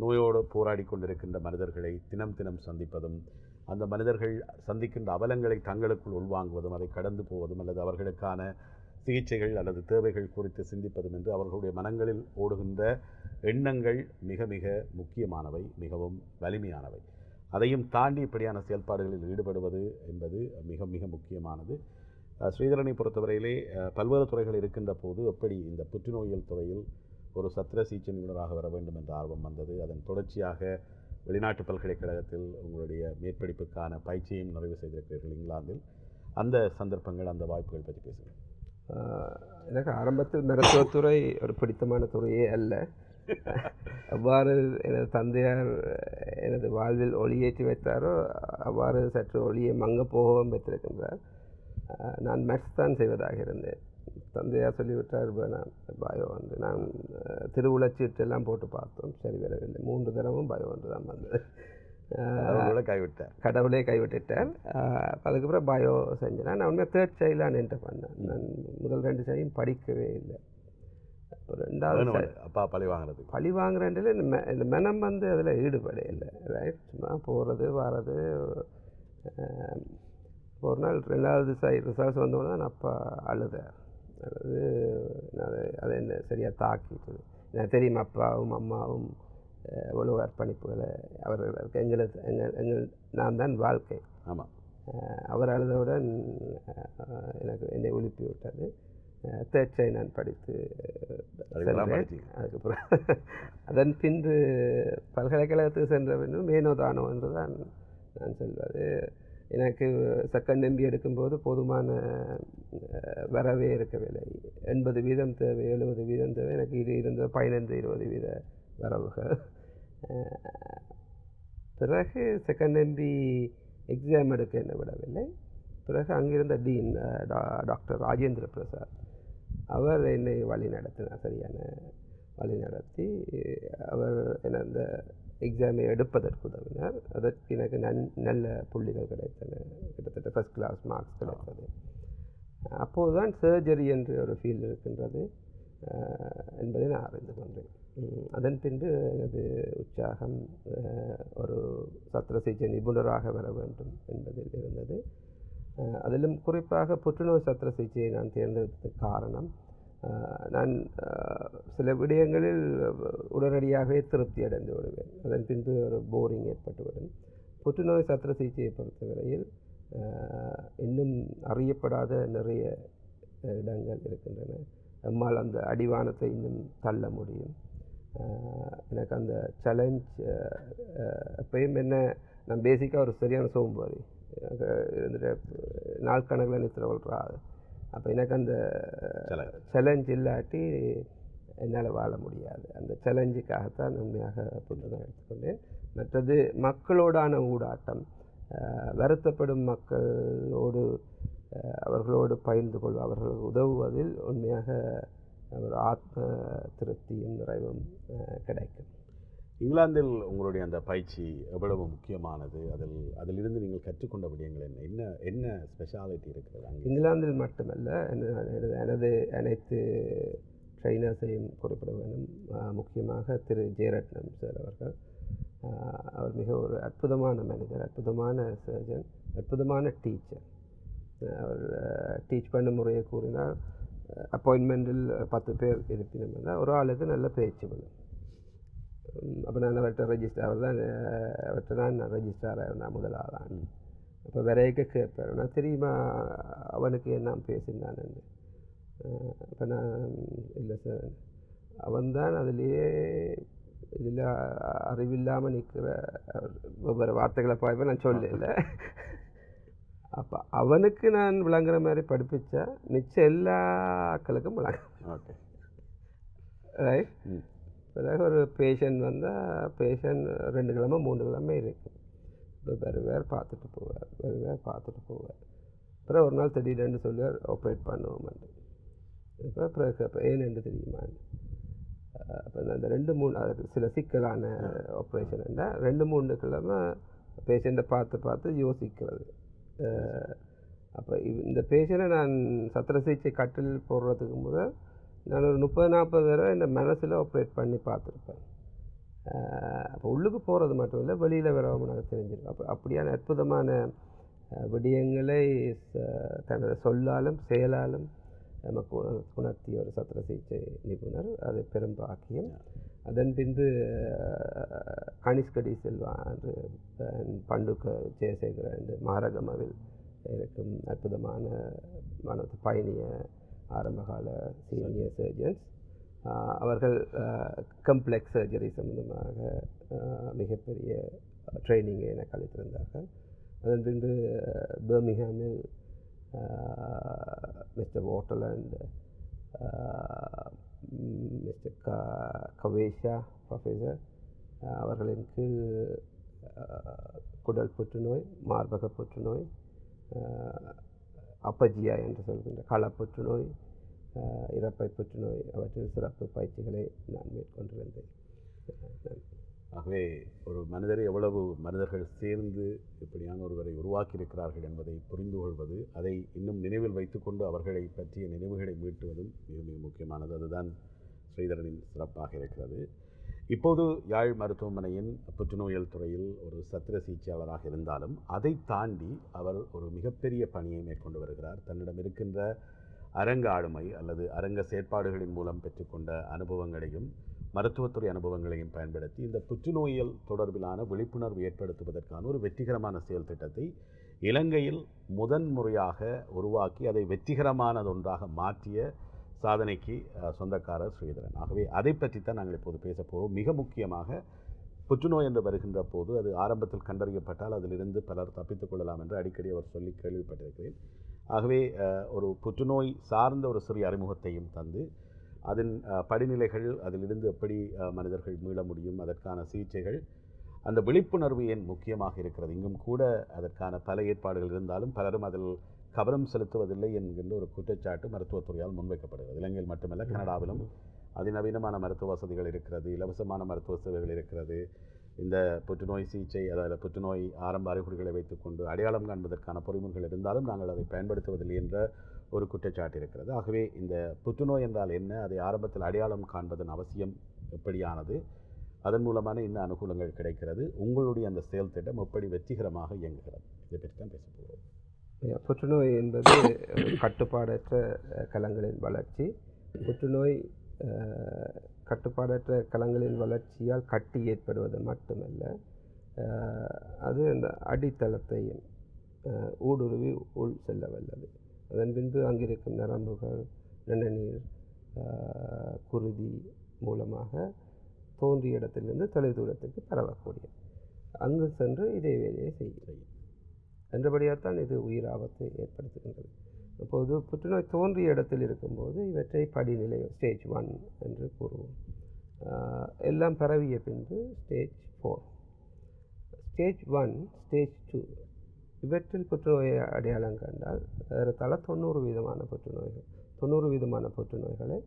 நோயோடு போராடி கொண்டிருக்கின்ற மனிதர்களை தினம் தினம் சந்திப்பதும், அந்த மனிதர்கள் சந்திக்கின்ற அவலங்களை தங்களுக்குள் உள்வாங்குவதும், அதை கடந்து போவதும், அல்லது அவர்களுக்கான சிகிச்சைகள் அல்லது தேவைகள் குறித்து சிந்திப்பதும் என்று அவர்களுடைய மனங்களில் ஓடுகின்ற எண்ணங்கள் மிக மிக முக்கியமானவை, மிகவும் வலிமையானவை. அதையும் தாண்டி இப்படியான செயல்பாடுகளில் ஈடுபடுவது என்பது மிக மிக முக்கியமானது. ஸ்ரீதரனை பொறுத்தவரையிலே பல்வேறு துறைகள் இருக்கின்ற போது எப்படி இந்த புற்றுநோயியல் துறையில் ஒரு சத்திர சிகிச்சை நிபுணராக வர வேண்டும் என்ற ஆர்வம் வந்தது? அதன் தொடர்ச்சியாக வெளிநாட்டு பல்கலைக்கழகத்தில் உங்களுடைய மேற்படிப்புக்கான பயிற்சியையும் நிறைவு செய்திருக்கிறீர்கள் இங்கிலாந்தில். அந்த சந்தர்ப்பங்கள், அந்த வாய்ப்புகள் பற்றி பேசுங்கள். எனக்கு ஆரம்பத்தில் மருத்துவத்துறை ஒரு பிடித்தமான துறையே அல்ல. அவ்வாறு எனது தந்தையார் எனது வாழ்வில் ஒளியேற்றி வைத்தாரோ அவ்வாறு சற்று ஒளியை மங்க போகவும் வைத்திருக்கின்றார். நான் மேத்ஸ் தான் செய்வதாக இருந்தேன். தந்தையார் சொல்லிவிட்டார் நான் பயோ வந்து. நான் திருவுளச்சீட்டெல்லாம் போட்டு பார்த்தோம், சரி வரவில்லை. 3 தடவும் பயோ ஒன்று தான் வந்தது. கடவுளே கைவிட்டுட்டார். அதுக்கப்புறம் பயோ செஞ்சேன். நான் உண்மையாக 3rd சைல்டாக நின்று பண்ணேன். நான் முதல் 2 சையும் படிக்கவே இல்லை. இப்போ 2வது அப்பா பழி வாங்குறது, பழி வாங்குறேன்ல இந்த மனம் வந்து அதில் ஈடுபட இல்லை. ரைட், சும்மா போகிறது வர்றது. ஒரு நாள் 2வது ரிசல்ட்ஸ் வந்தோடனே தான் அப்பா அழுதார். அழுது அதை என்ன சரியாக தாக்கிட்டுது. எனக்கு தெரியும் அப்பாவும் அம்மாவும் எவ்வளோ அர்ப்பணிப்புகளை அவர்களுக்கு எங்கள் நான் தான் வாழ்க்கை. ஆமாம். அவர் அழுதவுடன் என்னை எழுப்பி விட்டது. 3rd செயின் நான் படித்து சென்றேன். அதுக்கப்புறம் அதன் பின்பு பல்கலைக்கழகத்துக்கு சென்ற பின்பு மேனோதானோ என்று தான் நான் சொல்வது. எனக்கு 2nd MBA எடுக்கும்போது போதுமான வரவே இருக்கவில்லை. 80% தேவை, 70% தேவை. எனக்கு இது இருந்த 15-20% வரவுகள். பிறகு 2nd MBA எக்ஸாம் எடுக்க என்ன விடவில்லை. பிறகு அங்கிருந்த டீன் டாக்டர் ராஜேந்திர பிரசாத் அவர் என்னை வழி நடத்தினார். சரியான வழி நடத்தி அவர் என்னை அந்த எக்ஸாமை எடுப்பதற்கு உதவினார். அதற்கு எனக்கு நல்ல புள்ளிகள் கிடைத்தன. கிட்டத்தட்ட ஃபர்ஸ்ட் கிளாஸ் மார்க்ஸ் கிடைத்தது. அப்போது தான் சர்ஜரி என்று ஒரு ஃபீல்டு இருக்கின்றது என்பதை நான் அறிந்து கொண்டேன். அதன் பின்பு எனது உற்சாகம் ஒரு சத்திர சிகிச்சை நிபுணராக வர வேண்டும் என்பதில் இருந்தது. அதிலும் குறிப்பாக புற்றுநோய் சத்திர சிகிச்சையை நான் தேர்ந்தெடுத்ததுக்கு காரணம், நான் சில விடயங்களில் உடனடியாகவே திருப்தி அடைந்து விடுவேன். அதன் பின்பு ஒரு போரிங் ஏற்பட்டுவிடும். புற்றுநோய் சத்திர சிகிச்சையை பொறுத்தவரையில் இன்னும் அறியப்படாத நிறைய இடங்கள் இருக்கின்றன. நம்மால் அந்த அடிவானத்தை இன்னும் தள்ள முடியும். எனக்கு அந்த சேலஞ்ச் எப்பயும் என்ன, நான் பேசிக்காக ஒரு சரியான சோம்பேறி. இருந்துட்டு நாள் கணக்கில் நித்திர கொள்றாது. அப்போ எனக்கு அந்த சேலஞ்ச் இல்லாட்டி என்னால் வாழ முடியாது. அந்த சேலஞ்சுக்காகத்தான் உண்மையாக புற்றுநோய் எடுத்துக்கொண்டேன். மற்றது மக்களோடான ஊடாட்டம், வருத்தப்படும் மக்களோடு அவர்களோடு பகிர்ந்து கொள்வது, அவர்களுக்கு உதவுவதில் உண்மையாக ஒரு ஆத்ம திருப்தியும் நிறைவும் கிடைக்கும். இங்கிலாந்தில் உங்களுடைய அந்த பயிற்சி எவ்வளவு முக்கியமானது? அதிலிருந்து நீங்கள் கற்றுக்கொண்ட விடயங்கள் என்ன என்ன ஸ்பெஷாலிட்டி இருக்கிறது அங்கே? இங்கிலாந்தில் மட்டுமல்ல, எனது அனைத்து ட்ரைனர்ஸையும் குறிப்பிட வேண்டும். முக்கியமாக திரு ஜெயரட்னம் சார் அவர்கள். அவர் மிக ஒரு அற்புதமான மனிதர், அற்புதமான சர்ஜன், அற்புதமான டீச்சர். அவர் டீச் பண்ணும் முறையை கூறினால், அப்பாயின்மெண்ட்டில் 10 பேர் இருப்பினும் ஒரு ஆளுக்கு நல்ல பேச்சு வரும். அப்போ நான் அவர்கிட்ட அவர்கிட்ட தான் நான் ரெஜிஸ்ட்ராராக இருந்தேன் முதலாவது ஆண்டு. அப்போ வரைக்க கேட்பேன், நான் தெரியுமா அவனுக்கு என்ன பேசினான்னு. அப்போ நான் இல்லை சார், அவன்தான் அதுலேயே இதில் அறிவில்லாமல் நிற்கிற ஒவ்வொரு வார்த்தைகளை பார்ப்பேன். நான் சொல்லலை. அப்போ அவனுக்கு நான் விளங்குற மாதிரி படிப்பிச்சா மிச்சம் எல்லா ஆக்களுக்கும் விளங்கும். Okay, right. பிறகு ஒரு பேஷண்ட் வந்தால் பேஷண்ட் 2 கிழமை 3 கிழமை இருக்கும். இப்போ வேறு பார்த்துட்டு போவார். அப்புறம் ஒரு நாள் திடீர்னு சொல்லுவார் ஆப்ரேட் பண்ணுவோம்ட்டு. இப்போ பிறகு ஏன்னு தெரியுமான்னு. அப்போ அந்த 2-3 அதுக்கு சில சிக்கலான ஆப்ரேஷன்டா 2-3 கிழமை பேஷண்ட்டை பார்த்து யோசிக்கிறது. அப்போ இந்த பேஷண்ட்டை நான் சத்திர சிகிச்சை கட்டில் போடுறதுக்கு முதல் நான் ஒரு 30-40 தடவை இந்த மனசில் ஆப்ரேட் பண்ணி பார்த்துருப்பேன். அப்போ உள்ளுக்கு போகிறது மட்டும் இல்லை, வெளியில் வரவும் எனக்கு தெரிஞ்சிருக்கும். அப்போ அப்படியான அற்புதமான விடயங்களை தனது சொல்லாலும் செயலாலும் நமக்கு உணர்த்திய ஒரு சத்திர சிகிச்சை நிபுணர். அது பெரும் பாக்கியம். அதன் பின்பு கனிஷ்கடி செல்வா என்று பண்டுக்க ஜெயசேகர என்று மாரகமாவில் இருக்கும் அற்புதமான பயணிய ஆரம்பகால சீனியர் சர்ஜன்ஸ். அவர்கள் கம்ப்ளெக்ஸ் சர்ஜரி சம்பந்தமாக மிகப்பெரிய ட்ரைனிங்கை எனக்கு அளித்திருந்தார்கள். அதன் பின்பு பர்மிங்ஹாமில் மிஸ்டர் வாட்டர்லேண்ட், மிஸ்டர் கவேஷா ப்ரொஃபஸர் அவர்களின் கீழ் குடல் புற்றுநோய், மார்பக புற்றுநோய், அப்பஜியா என்று சொல்கின்ற கள புற்றுநோய், இறப்பை புற்றுநோய் அவற்றில் சிறப்பு பயிற்சிகளை நான் மேற்கொண்டிருந்தேன். ஆகவே ஒரு மனிதரை எவ்வளவு மனிதர்கள் சேர்ந்து இப்படியான ஒருவரை உருவாக்கியிருக்கிறார்கள் என்பதை புரிந்து கொள்வது, அதை இன்னும் நினைவில் வைத்துக்கொண்டு அவர்களை பற்றிய நினைவுகளை மீட்டுவதும் மிக மிக முக்கியமானது. அதுதான் ஸ்ரீதரனின் சிறப்பாக இருக்கிறது. இப்போது யாழ் மருத்துவமனையின் புற்றுநோயியல் துறையில் ஒரு சத்திர சிகிச்சையாளராக இருந்தாலும் அதை தாண்டி அவர் ஒரு மிகப்பெரிய பணியை மேற்கொண்டு வருகிறார். தன்னிடம் இருக்கின்ற அரங்க ஆளுமை அல்லது அரங்க செயற்பாடுகளின் மூலம் பெற்றுக்கொண்ட அனுபவங்களையும் மருத்துவத்துறை அனுபவங்களையும் பயன்படுத்தி இந்த புற்றுநோயியல் தொடர்பிலான விழிப்புணர்வு ஏற்படுத்துவதற்கான ஒரு வெற்றிகரமான செயல் திட்டத்தை இலங்கையில் முதன்முறையாக உருவாக்கி அதை வெற்றிகரமானது ஒன்றாக மாற்றிய சாதனைக்கு சொந்தக்காரர் ஸ்ரீதரன். ஆகவே அதை பற்றித்தான் நாங்கள் இப்போது பேச போகிறோம். மிக முக்கியமாக புற்றுநோய் என்று வருகின்ற போது அது ஆரம்பத்தில் கண்டறியப்பட்டால் அதிலிருந்து பலர் தப்பித்துக் கொள்ளலாம் என்று அடிக்கடி அவர் சொல்லி கேள்விப்பட்டிருக்கிறேன். ஆகவே ஒரு புற்றுநோய் சார்ந்த ஒரு சிறிய அறிமுகத்தையும் தந்து அதன் படிநிலைகள், அதிலிருந்து எப்படி மனிதர்கள் மீள முடியும், அதற்கான சிகிச்சைகள், அந்த விழிப்புணர்வு ஏன் முக்கியமாக இருக்கிறது. இங்கும் கூட அதற்கான பல ஏற்பாடுகள் இருந்தாலும் பலரும் அதில் கவனம் செலுத்துவதில்லை என்கின்ற ஒரு குற்றச்சாட்டு மருத்துவத்துறையால் முன்வைக்கப்படுகிறது. இலங்கையில் மட்டுமல்ல, கனடாவிலும் அதிநவீனமான மருத்துவ வசதிகள் இருக்கிறது, இலவசமான மருத்துவ சேவைகள் இருக்கிறது. இந்த புற்றுநோய் சிகிச்சை, அதாவது புற்றுநோய் ஆரம்ப அறிகுறிகளை வைத்துக்கொண்டு அடையாளம் காண்பதற்கான பொறிமுறைகள் இருந்தாலும் நாங்கள் அதை பயன்படுத்துவதில்லை என்ற ஒரு குற்றச்சாட்டு இருக்கிறது. ஆகவே இந்த புற்றுநோய் என்றால் என்ன, அதை ஆரம்பத்தில் அடையாளம் காண்பதன் அவசியம் எப்படியானது, அதன் மூலமான இன்ன அனுகூலங்கள் கிடைக்கிறது, உங்களுடைய அந்த செயல் திட்டம் எப்படி வெற்றிகரமாக இயங்குகிறது, இதை பற்றி தான் பேச போகிறோம். புற்றுநோய் என்பது கட்டுப்பாடற்ற கலங்களின் வளர்ச்சி. புற்றுநோய் கட்டுப்பாடற்ற கலங்களின் வளர்ச்சியால் கட்டி ஏற்படுவது மட்டுமல்ல, அது அந்த அடித்தளத்தையும் ஊடுருவி உள் செல்ல வல்லது. அதன் பின்பு அங்கிருக்கும் நரம்புகள், நிணநீர், குருதி மூலமாக தோன்றிய இடத்திலிருந்து தொலைதூரத்துக்கு பரவக்கூடிய அங்கு சென்று இதே வேலையை செய்கிறது என்றபடியால்தான் இது உயிர் ஆபத்தை ஏற்படுத்துகின்றது. அப்போது புற்றுநோய் தோன்றிய இடத்தில் இருக்கும்போது இவற்றை படிநிலை ஸ்டேஜ் 1 என்று கூறுவோம். எல்லாம் பரவிய பின்பு ஸ்டேஜ் 4, ஸ்டேஜ் 1, ஸ்டேஜ் 2 இவற்றில் புற்றுநோயை அடையாளம் கண்டால் ஏறத்தாழ 90% புற்றுநோய்கள் 90% புற்றுநோய்களை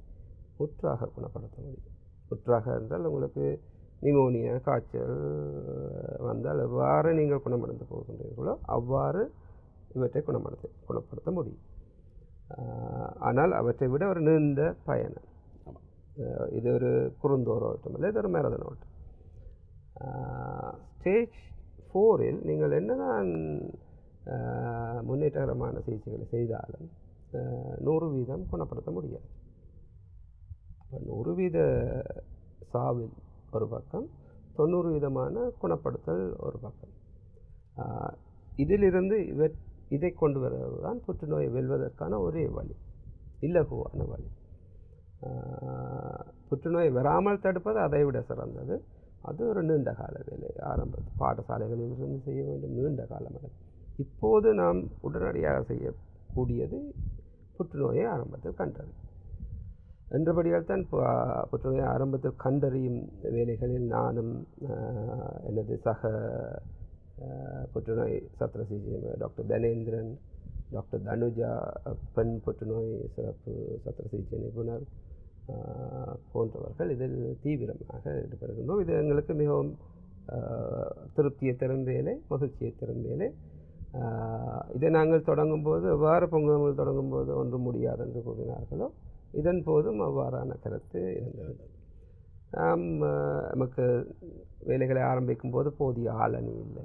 முற்றாக குணப்படுத்த முடியும். முற்றாக என்றால் உங்களுக்கு நிமோனியா, காய்ச்சல் வந்தால் எவ்வாறு நீங்கள் குணமடைந்து போகின்றீர்களோ அவ்வாறு இவற்றை குணப்படுத்த முடியும். ஆனால் அவற்றை விட ஒரு நீண்ட பயணம். இது ஒரு குறுந்தோர் ஓட்டம் இல்லை, இது ஒரு மேரதன் ஓட்டம். ஸ்டேஜ் 4இல் நீங்கள் என்னதான் முன்னேற்றகரமான சிகிச்சைகளை செய்தாலும் 100% குணப்படுத்த முடியாது. அப்போ 100% சாவில் ஒரு பக்கம், 90% குணப்படுத்தல் ஒரு பக்கம். இதிலிருந்து இதை கொண்டு வருவதுதான் புற்றுநோயை வெல்வதற்கான ஒரே வழி, இலகுவான வழி. புற்றுநோயை வராமல் தடுப்பது அதை விட சிறந்தது. அது ஒரு நீண்ட கால வேலை. பாடசாலைகளில் இருந்து செய்ய வேண்டும், நீண்ட காலம். இப்போது நாம் உடனடியாக செய்யக்கூடியது புற்றுநோயை ஆரம்பத்தில் கண்டறியும் என்றபடியால் தான் புற்றுநோயை ஆரம்பத்தில் கண்டறியும் வேலைகளில் நானும் எனது சக புற்றுநோய் சத்திர சிகிச்சை டாக்டர் தனேந்திரன், டாக்டர் தனுஜா பெண் புற்றுநோய் சிறப்பு சத்திர சிகிச்சை நிபுணர் போன்றவர்கள் இதில் தீவிரமாக ஈடுபடுகின்றோம். இது எங்களுக்கு மிகவும் திருப்தியை தரும் வேலை, மகிழ்ச்சியை தரும் வேலை. இதை நாங்கள் தொடங்கும்போது எவ்வாறு பொங்குதமிழ் தொடங்கும்போது ஒன்றும் முடியாது என்று கூறினார்களோ இதன் போதும் அவ்வாறான கருத்து இருந்தது. நாம் நமக்கு வேலைகளை ஆரம்பிக்கும் போது போதிய ஆளணி இல்லை.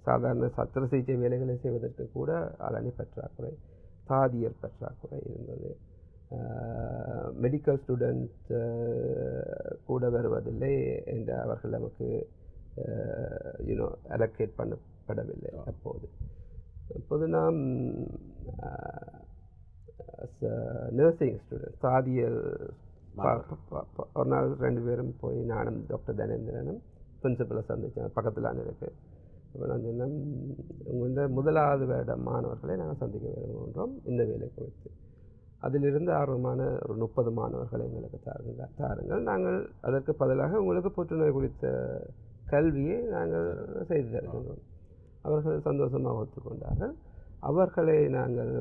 சாதாரண சத்திர சிகிச்சை வேலைகளை செய்வதற்கு கூட ஆளணி பற்றாக்குறை, தாதியர் பற்றாக்குறை இருந்தது. மெடிக்கல் ஸ்டூடெண்ட் கூட வருவதில்லை என்று அவர்கள் நமக்கு அலோகேட் பண்ணப்படவில்லை. அப்போது நாம் நர்சிங் ஸ்டூடெண்ட் தாதியர் ஒரு நாள் 2 பேரும் போய் நானும் டாக்டர் தனேந்திரனும் பிரின்சிபலை சந்தித்தோம். பக்கத்தில் இருக்குது. இப்போ நான் சொன்னேன், உங்கள்கிட்ட முதலாவது வருட மாணவர்களை நாங்கள் சந்திக்க விரும்புகின்றோம் இந்த வேலை குறித்து. அதிலிருந்து ஆர்வமான ஒரு 30 மாணவர்களை எங்களுக்கு தாருங்கள். நாங்கள் அதற்கு பதிலாக உங்களுக்கு புற்றுநோய் குறித்த கல்வியை நாங்கள் செய்து தருகின்றோம். அவர்கள் சந்தோஷமாக ஒத்துக்கொண்டார்கள். அவர்களை நாங்கள்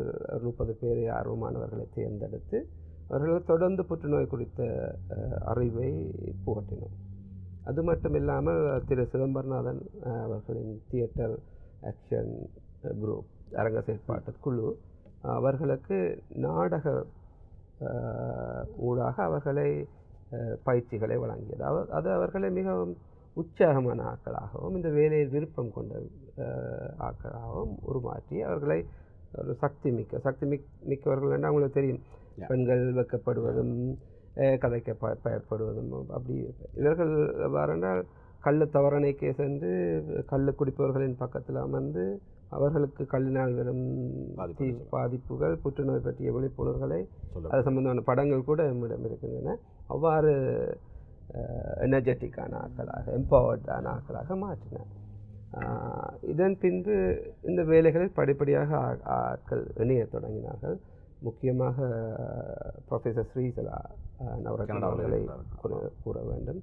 30 பேரை ஆர்வமானவர்களை தேர்ந்தெடுத்து அவர்கள் தொடர்ந்து புற்றுநோய் குறித்த அறிவை புகட்டினோம். அது மட்டும் இல்லாமல் திரு சிதம்பரநாதன் அவர்களின் தியேட்டர் ஆக்ஷன் குரூப் அரங்க செயற்பாட்டு குழு அவர்களுக்கு நாடக ஊடாக அவர்களை பயிற்சிகளை வழங்கியது. அது அவர்களை மிகவும் உற்சாகமான ஆட்களாகவும் இந்த வேலையில் விருப்பம் கொண்ட ஆட்களாகவும் உருமாற்றி அவர்களை ஒரு மிக்கவர்கள் என்று அவங்களுக்கு தெரியும். பெண்கள் வெக்கப்படுவதும் கதைக்க பயப்படுவதும் அப்படி இவர்கள் வாரென்றால் கள்ளு தவறணைக்கே சென்று கள்ளு குடிப்பவர்களின் பக்கத்தில் அமர்ந்து அவர்களுக்கு கல்லினால் வரும் பாதிப்புகள் புற்றுநோய் பற்றிய விழிப்புணர்வுகளை அது சம்பந்தமான படங்கள் கூட நம்மிடம் இருக்கின்றன. அவ்வாறு எனர்ஜெட்டிக்கான ஆட்களாக எம்பவர்டான ஆட்களாக மாற்றினார். இதன் பின்பு இந்த வேலைகளில் படிப்படியாக ஆட்கள் இணைய தொடங்கினார்கள். முக்கியமாக ப்ரொஃபஸர் ஸ்ரீசலா நவரத்ன அவர்களை கூற வேண்டும்.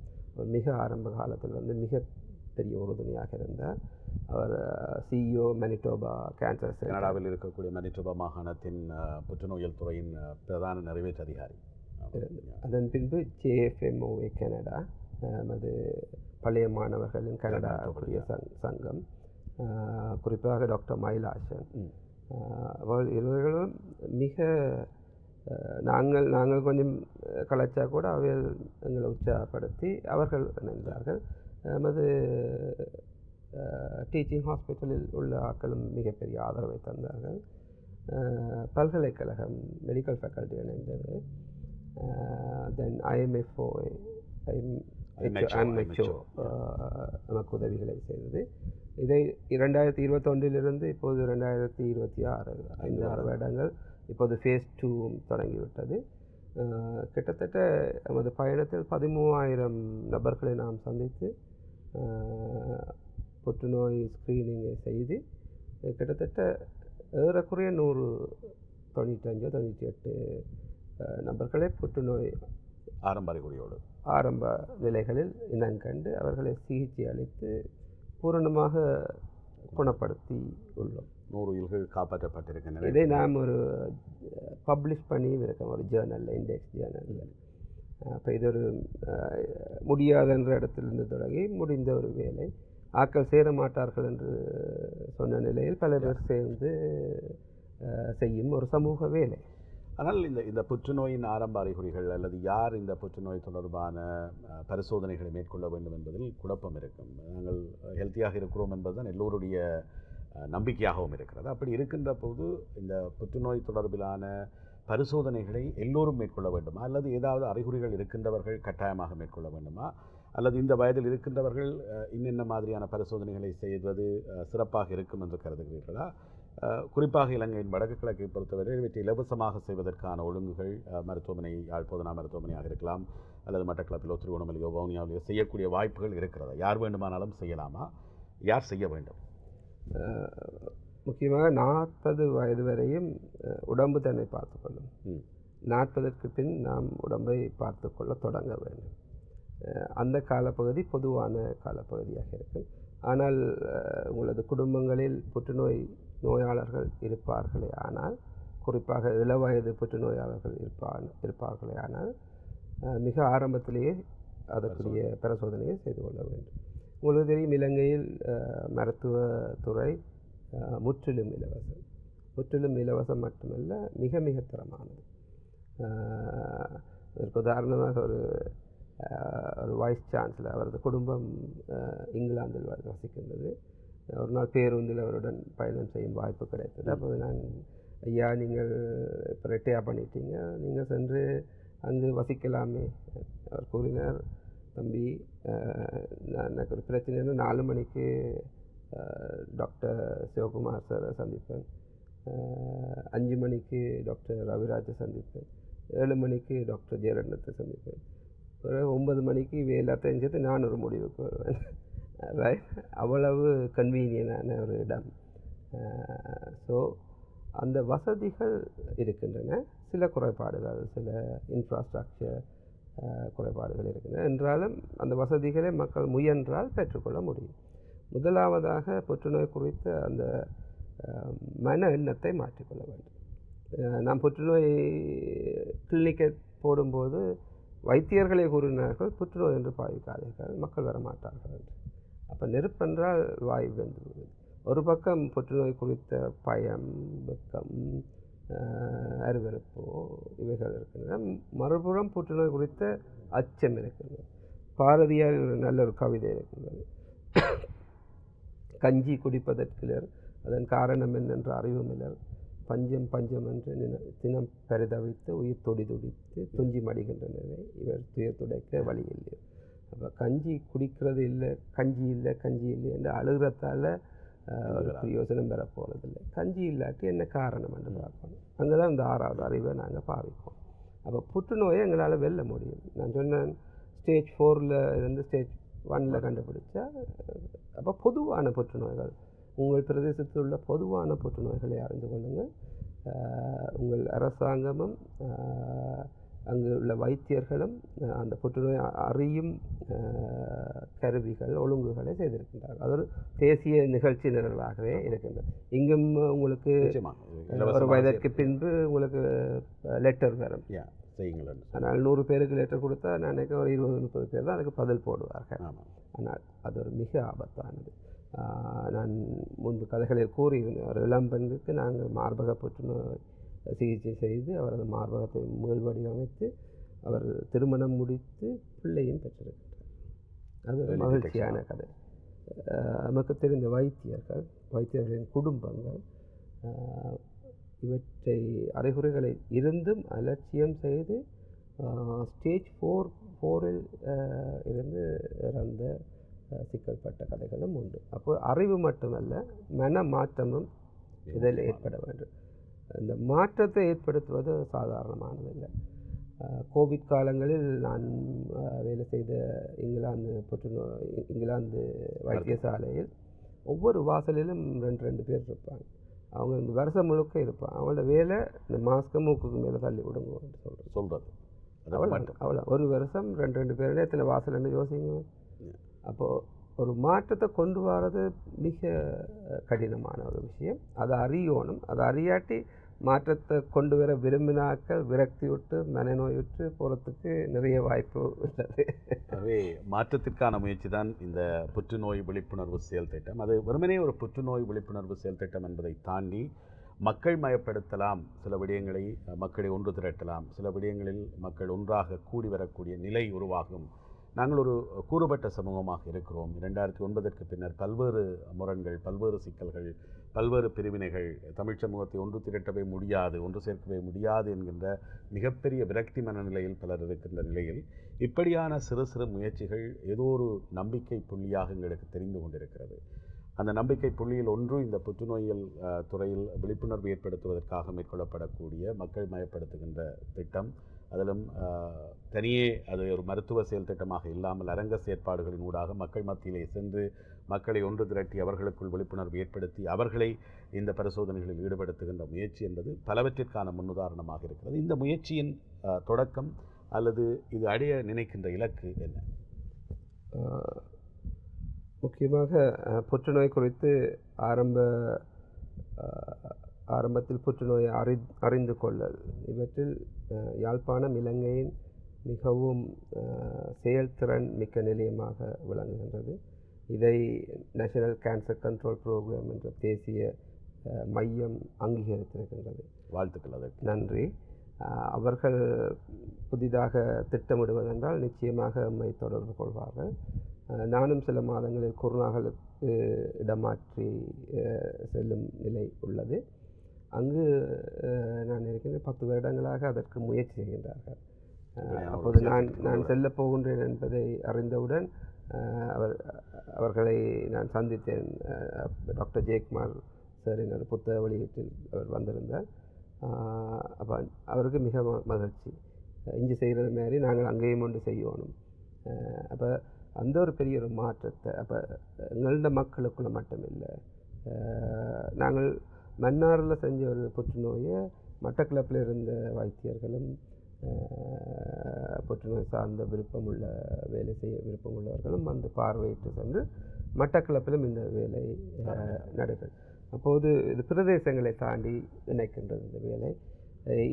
மிக ஆரம்ப காலத்தில் மிக பெரிய உறுதுணையாக இருந்தார். அவர் சிஇஓ மனிடோபா கேன்சர் கனடாவில் இருக்கக்கூடிய மனிடோபா மாகாணத்தின் புற்றுநோயல் துறையின் பிரதான நிறைவேற்று அதிகாரி. அதன் பின்பு JFMOA கனடா, அது பழைய மாணவர்களின் கனடா சங்கம், குறிப்பாக டாக்டர் மயிலாசன், இவர்களும் மிக நாங்கள் கொஞ்சம் கலைச்சா கூட அவைகள் எங்களை உற்சாகப்படுத்தி அவர்கள் இணைந்தார்கள். நமது டீச்சிங் ஹாஸ்பிட்டலில் உள்ள ஆட்களும் மிகப்பெரிய ஆதரவை தந்தார்கள். பல்கலைக்கழகம் மெடிக்கல் ஃபேக்கல்ட்டி இணைந்தது. தென் IMFO நமக்கு உதவிகளை செய்தது. இதை 2021 இப்போது 2026 5-6 வருடங்கள் இப்போது ஃபேஸ் 2 தொடங்கிவிட்டது. கிட்டத்தட்ட நமது பயணத்தில் 13,000 நபர்களை நாம் சந்தித்து புற்றுநோய் ஸ்க்ரீனிங்கை செய்து கிட்டத்தட்ட ஏறக்குறைய 195-98 நபர்களை புற்றுநோய் ஆரம்ப நிலைகளில் இனங்கண்டு அவர்களை சிகிச்சை அளித்து பூரணமாக குணப்படுத்தி உள்ளோம். 100 உயிர்கள் காப்பாற்றப்பட்டிருக்கின்றன. இதை நாம் ஒரு பப்ளிஷ் பண்ணி இருக்கோம் ஒரு ஜேர்னலில், இண்டெக்ஸ் ஜேர்னலில். அப்போ இது ஒரு முடியாதென்ற இடத்திலிருந்து தொடங்கி முடிந்த ஒரு வேலை. ஆட்கள் சேர மாட்டார்கள் என்று சொன்ன நிலையில் பல பேர் சேர்ந்து செய்யும் ஒரு சமூக வேலை. ஆனால் இந்த புற்றுநோயின் ஆரம்ப அறிகுறிகள் அல்லது யார் இந்த புற்றுநோய் தொடர்பான பரிசோதனைகளை மேற்கொள்ள வேண்டும் என்பதில் குழப்பம் இருக்கும். நாங்கள் ஹெல்த்தியாக இருக்கிறோம் என்பதுதான் எல்லோருடைய நம்பிக்கையாகவும் இருக்கிறது. அப்படி இருக்கின்ற போது இந்த புற்றுநோய் தொடர்பிலான பரிசோதனைகளை எல்லோரும் மேற்கொள்ள வேண்டுமா, அல்லது ஏதாவது அறிகுறிகள் இருக்கின்றவர்கள் கட்டாயமாக மேற்கொள்ள வேண்டுமா, அல்லது இந்த வயதில் இருக்கின்றவர்கள் இன்னென்ன மாதிரியான பரிசோதனைகளை செய்வது சிறப்பாக இருக்கும் என்று கருதுகிறீர்களா? குறிப்பாக இலங்கையின் வடக்கு கிழக்கை பொறுத்தவரை இவற்றை இலவசமாக செய்வதற்கான ஒழுங்குகள் மருத்துவமனை, யாழ்ப்பாண மருத்துவமனையாக இருக்கலாம், அல்லது மட்டக்களப்பிலோ திருகோணமலையோ வவுனியாவிலோ செய்யக்கூடிய வாய்ப்புகள் இருக்கிறதா? யார் வேண்டுமானாலும் செய்யலாமா? யார் செய்ய வேண்டும்? முக்கியமாக 40 வயது வரையும் உடம்பு தன்னை பார்த்துக்கொள்ளும். 40க்கு பின் நாம் உடம்பை பார்த்து கொள்ள தொடங்க வேண்டும். அந்த காலப்பகுதி பொதுவான காலப்பகுதியாக இருக்கும். ஆனால் உங்களது குடும்பங்களில் புற்றுநோய் நோயாளர்கள் இருப்பார்களே ஆனால், குறிப்பாக இளவயது புற்றுநோயாளர்கள் இருப்பார்களே ஆனால் மிக ஆரம்பத்திலேயே அதற்குரிய பரிசோதனையை செய்து கொள்ள வேண்டும். உங்களுக்கு தெரியும், இலங்கையில் மருத்துவத்துறை முற்றிலும் இலவசம். முற்றிலும் இலவசம் மட்டுமல்ல, மிக மிக தரமானது. இதற்கு உதாரணமாக ஒரு வைஸ் சான்சலர், அவரது குடும்பம் இங்கிலாந்தில் வசிக்கின்றது. ஒரு நாள் பேருந்தில் அவருடன் பயணம் செய்யும் வாய்ப்பு கிடைத்தது. அப்போது நான், ஐயா நீங்கள் இப்போ ரிட்டையர் பண்ணிட்டீங்க, நீங்கள் சென்று அங்கு வசிக்கலாமே. அவர் கூறினார், தம்பி எனக்கு ஒரு பிரச்சனைன்னு 4 மணிக்கு டாக்டர் சிவகுமார் சாரை சந்திப்பேன், 5 மணிக்கு டாக்டர் ரவிராஜை சந்திப்பேன், 7 மணிக்கு டாக்டர் ஜெயரத்னத்தை சந்திப்பேன், ஒரு 9 மணிக்கு இவை எல்லாத்தையும் சேர்த்து நான் ஒரு முடிவுக்கு வருவேன். ரைட், அவ்வளவு கன்வீனியனான ஒரு இடம். ஸோ அந்த வசதிகள் இருக்கின்றன. சில குறைபாடுகள், சில இன்ஃப்ராஸ்ட்ரக்சர் குறைபாடுகள் இருக்கின்றன. என்றாலும் அந்த வசதிகளை மக்கள் முயன்றால் பெற்றுக்கொள்ள முடியும். முதலாவதாக புற்றுநோய் குறித்த அந்த மன எண்ணத்தை மாற்றிக்கொள்ள வேண்டும். நாம் புற்றுநோய் கிளினிக்கை போடும்போது வைத்தியர்களை கூறினார்கள், புற்றுநோய் என்று பாவிக்காதீர்கள், மக்கள் வரமாட்டார்கள் என்று. அப்போ நெருப்பென்றால் வாயு வெந்து. ஒரு பக்கம் புற்றுநோய் குறித்த பயம், வெக்கம், அருவருப்போ இவைகள் இருக்கின்றன. மறுபுறம் புற்றுநோய் குறித்த அச்சம் இருக்கின்றது. பாரதியார் நல்ல ஒரு கவிதை இருக்கின்றது. கஞ்சி குடிப்பதற்கிலர் அதன் காரணம் என்னென்று அறிவுமிலர், பஞ்சம் பஞ்சம் என்று தினம் பரிதவித்து உயிர் துடி துடித்து துஞ்சி மடிகின்றனவே இவர் துயர் துடைக்க வழி இல்லை. அப்போ கஞ்சி குடிக்கிறது இல்லை, கஞ்சி இல்லை கஞ்சி இல்லை என்று அழுகிறதால ஒரு பிரயோசனம் பெற போகிறதில்லை. கஞ்சி இல்லாட்டி என்ன காரணம் என்று பார்க்கணும். அங்கே தான் இந்த 6வது அறிவை நாங்கள் பாவிப்போம். அப்போ புற்றுநோயை எங்களால் வெல்ல முடியும். நான் சொன்னேன் ஸ்டேஜ் 4 இருந்து ஸ்டேஜ் 1 கண்டுபிடிச்சா. அப்போ பொதுவான புற்றுநோய்கள், உங்கள் பிரதேசத்தில் உள்ள பொதுவான புற்றுநோய்களை அறிந்து கொள்ளுங்கள். உங்கள் அரசாங்கமும் அங்கு உள்ள வைத்தியர்களும் அந்த புற்றுநோய் அறியும் கருவிகள் ஒழுங்குகளை செய்திருக்கின்றார்கள். அது ஒரு தேசிய நிகழ்ச்சி நிரலாகவே இருக்கின்றது. இங்கும் உங்களுக்கு ஒரு வயதிற்கு பின்பு உங்களுக்கு லெட்டர் வரும். ஆனால் 100 பேருக்கு லெட்டர் கொடுத்தா நான் நினைக்கிறேன் ஒரு 20-30 பேர் தான் அதுக்கு பதில் போடுவார்கள். ஆனால் அது ஒரு மிக ஆபத்தானது. நான் முன்பு கதைகளில் கூறியிருந்தேன், ஒரு இளம்பெண்ணுக்கு நாங்கள் மார்பக புற்றுநோய் சிகிச்சை செய்து அவரது மார்பகத்தை வடிவமைத்து அவர் திருமணம் முடித்து பிள்ளையும் பெற்றிருக்கிறார். அது ஒரு மகிழ்ச்சியான கதை. நமக்கு தெரிந்த வைத்தியர்களின் குடும்பங்கள் இவற்றை அறிகுறிகளை இருந்தும் அலட்சியம் செய்து ஸ்டேஜ் 4 இருந்து இறந்த சிக்கல்பட்ட கதைகளும் உண்டு. அப்போ அறிவு மட்டுமல்ல, மன மாற்றமும் இதில் ஏற்பட வேண்டும். இந்த மாற்றத்தை ஏற்படுத்துவது சாதாரணமானதில்லை. கோவிட் காலங்களில் நான் வேலை செய்த இங்கிலாந்து வைத்தியசாலையில் ஒவ்வொரு வாசலிலும் 2 பேர் இருப்பாங்க. அவங்க இந்த வருஷம் முழுக்க இருப்பாங்க. அவங்களோட வேலை இந்த மாஸ்கை மூக்குக்கு மேலே தள்ளி விடுங்கன்னு சொல்கிறது. அவ்வளோ ஒரு வருஷம் 2 பேருடைய எத்தனை வாசல்னு யோசிங்க. அப்போது ஒரு மாற்றத்தை கொண்டு வர்றது மிக கடினமான ஒரு விஷயம். அதை அறியணும். அதை அறியாட்டி மாற்றத்தை கொண்டு வர விரும்பினாக்கள் விரக்தி விட்டு மனநோயுற்று போகிறதுக்கு நிறைய வாய்ப்பு உள்ளது. ஆகவே மாற்றத்திற்கான முயற்சி தான் இந்த புற்றுநோய் விழிப்புணர்வு செயல் திட்டம். அது வெறுமனே ஒரு புற்றுநோய் விழிப்புணர்வு செயல் திட்டம் என்பதை தாண்டி மக்கள் மயப்படுத்தலாம், சில விடயங்களை மக்களை ஒன்று திரட்டலாம், சில விடயங்களில் மக்கள் ஒன்றாக கூடி வரக்கூடிய நிலை உருவாகும். நாங்கள் ஒரு கூறுபட்ட சமூகமாக இருக்கிறோம். 2009ற்கு பின்னர் பல்வேறு முரண்கள், பல்வேறு சிக்கல்கள், பல்வேறு பிரிவினைகள், தமிழ் சமூகத்தை ஒன்று திரட்டவே முடியாது, ஒன்று சேர்க்கவே முடியாது என்கின்ற மிகப்பெரிய விரக்தி மனநிலையில் பலர் இருக்கின்ற நிலையில் இப்படியான சிறு சிறு முயற்சிகள் ஏதோ ஒரு நம்பிக்கை புள்ளியாக எங்களுக்கு தெரிந்து கொண்டிருக்கிறது. அந்த நம்பிக்கை புள்ளியில் ஒன்று இந்த புற்றுநோயியல் துறையில் விழிப்புணர்வு ஏற்படுத்துவதற்காக மேற்கொள்ளப்படக்கூடிய மக்கள் மயப்படுத்துகின்ற திட்டம். அதிலும் தனியே அது ஒரு மருத்துவ செயல் திட்டமாக இல்லாமல் அரங்க செயற்பாடுகளின் ஊடாக மக்கள் மத்தியிலே சென்று மக்களை ஒன்று திரட்டி அவர்களுக்குள் விழிப்புணர்வு ஏற்படுத்தி அவர்களை இந்த பரிசோதனைகளில் ஈடுபடுத்துகின்ற முயற்சி என்பது பலவற்றிற்கான முன்னுதாரணமாக இருக்கிறது. இந்த முயற்சியின் தொடக்கம் அல்லது இது அடைய நினைக்கின்ற இலக்கு என்ன? முக்கியமாக புற்றுநோய் குறித்து ஆரம்பத்தில் புற்றுநோயை அறிந்து கொள்ளல், இவற்றில் யாழ்ப்பாணம் இலங்கையின் மிகவும் செயல்திறன் மிக்க நிலையமாக விளங்குகின்றது. இதை நேஷனல் கேன்சர் கண்ட்ரோல் ப்ரோக்ராம் என்ற தேசிய மையம் அங்கீகரித்திருக்கின்றது. வாழ்த்துக்கள். அதற்கு நன்றி. அவர்கள் புதிதாக திட்டமிடுவதென்றால் நிச்சயமாக நம்மை தொடர்பு கொள்வார்கள். நானும் சில மாதங்களில் குருநாகலுக்கு இடமாற்றி செல்லும் நிலை உள்ளது. அங்கு நான் இருக்கின்ற 10 வருடங்களாக அதற்கு முயற்சி செய்கின்றார்கள். அப்போது நான் செல்லப் போகின்றேன் என்பதை அறிந்தவுடன் அவர்களை நான் சந்தித்தேன். டாக்டர் ஜெயக்குமார் சாரின் ஒரு புத்தக வெளியீட்டில் அவர் வந்திருந்தார். அப்போ அவருக்கு மிக மகிழ்ச்சி, இங்கே செய்கிறது மாதிரி நாங்கள் அங்கேயும் ஒன்று செய்யணும். அப்போ அந்த ஒரு பெரிய ஒரு மாற்றத்தை அப்போ எங்களோட மக்களுக்குள்ள மட்டும் இல்லை, நாங்கள் மன்னாரில் செஞ்ச ஒரு புற்றுநோயை மட்டக்களப்பில் இருந்த வைத்தியர்களும் புற்றுநோய் சார்ந்த வேலை செய்ய விருப்பமுள்ளவர்களும் வந்து பார்வையிட்டு சென்று மட்டக்களப்பிலும் இந்த வேலை நடைபெறும். அப்போது இது பிரதேசங்களை தாண்டி இணைக்கின்றது, இந்த வேலை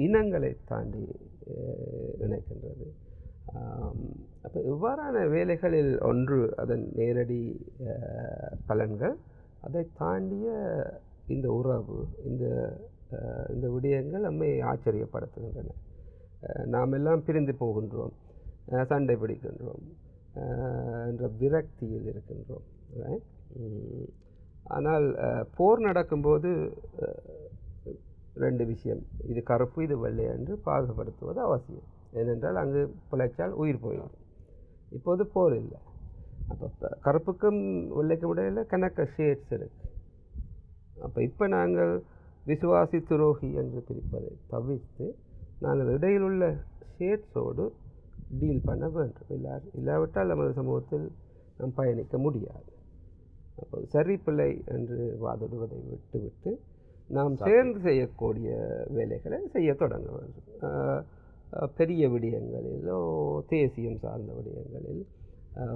இனங்களை தாண்டி இணைக்கின்றது. அப்போ இவ்வாறான வேலைகளில் ஒன்று அதன் நேரடி பலன்கள், அதை தாண்டிய இந்த உறவு, இந்த இந்த விடயங்கள் நம்மை ஆச்சரியப்படுத்துகின்றன. நாம் எல்லாம் பிரிந்து போகின்றோம், சண்டை பிடிக்கின்றோம் என்ற விரக்தியில் இருக்கின்றோம். ஆனால் போர் நடக்கும்போது ரெண்டு விஷயம், இது கருப்பு இது வெள்ளை என்று பாகுபடுத்துவது அவசியம். ஏனென்றால் அங்கு பிழைச்சால் உயிர் போயிடும். இப்போது போர் இல்லை. அப்போ கருப்புக்கும் வெள்ளைக்கும் இடையில் கணக்க ஷேட்ஸ் இருக்கு. அப்போ இப்போ நாங்கள் விசுவாசி துரோகி என்று பிரிப்பதை தவிர்த்து நாங்கள் இடையில் உள்ள ஷேட்ஸோடு டீல் பண்ண வேண்டும். இல்லாவிட்டால் நமது சமூகத்தில் நாம் பயணிக்க முடியாது. அப்போ சரி பிள்ளை என்று வாதிடுவதை விட்டுவிட்டு நாம் சேர்ந்து செய்யக்கூடிய வேலைகளை செய்ய தொடங்க வேண்டும். பெரிய விடயங்களிலோ தேசியம் சார்ந்த விடயங்களில்,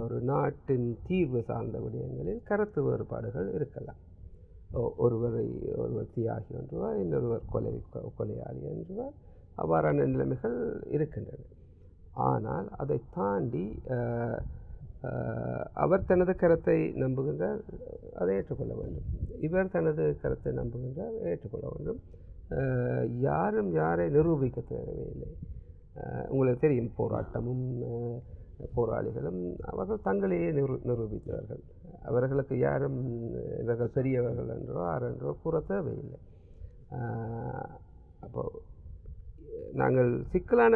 ஒரு நாட்டின் தீர்வு சார்ந்த விடயங்களில் கருத்து வேறுபாடுகள் இருக்கலாம். ஒருவர் தியாகி என்றுவார், இன்னொருவர் கொலையாளி என்றுவார். அவ்வாறான நிலைமைகள் இருக்கின்றன. ஆனால் அதை தாண்டி அவர் தனது கருத்தை நம்புகின்றார், அதை ஏற்றுக்கொள்ள வேண்டும். இவர் தனது கருத்தை நம்புகின்றார், ஏற்றுக்கொள்ள வேண்டும். யாரும் யாரை நிரூபிக்க தேவையில்லை. உங்களுக்கு தெரியும், போராட்டமும் போராளிகளும் அவர்கள் தங்களையே நிரூபித்தார்கள். அவர்களுக்கு யாரும் இவர்கள் பெரியவர்கள் என்றோ ஆரென்றோ கூற தேவையில்லை. அப்போது நாங்கள் சிக்கலான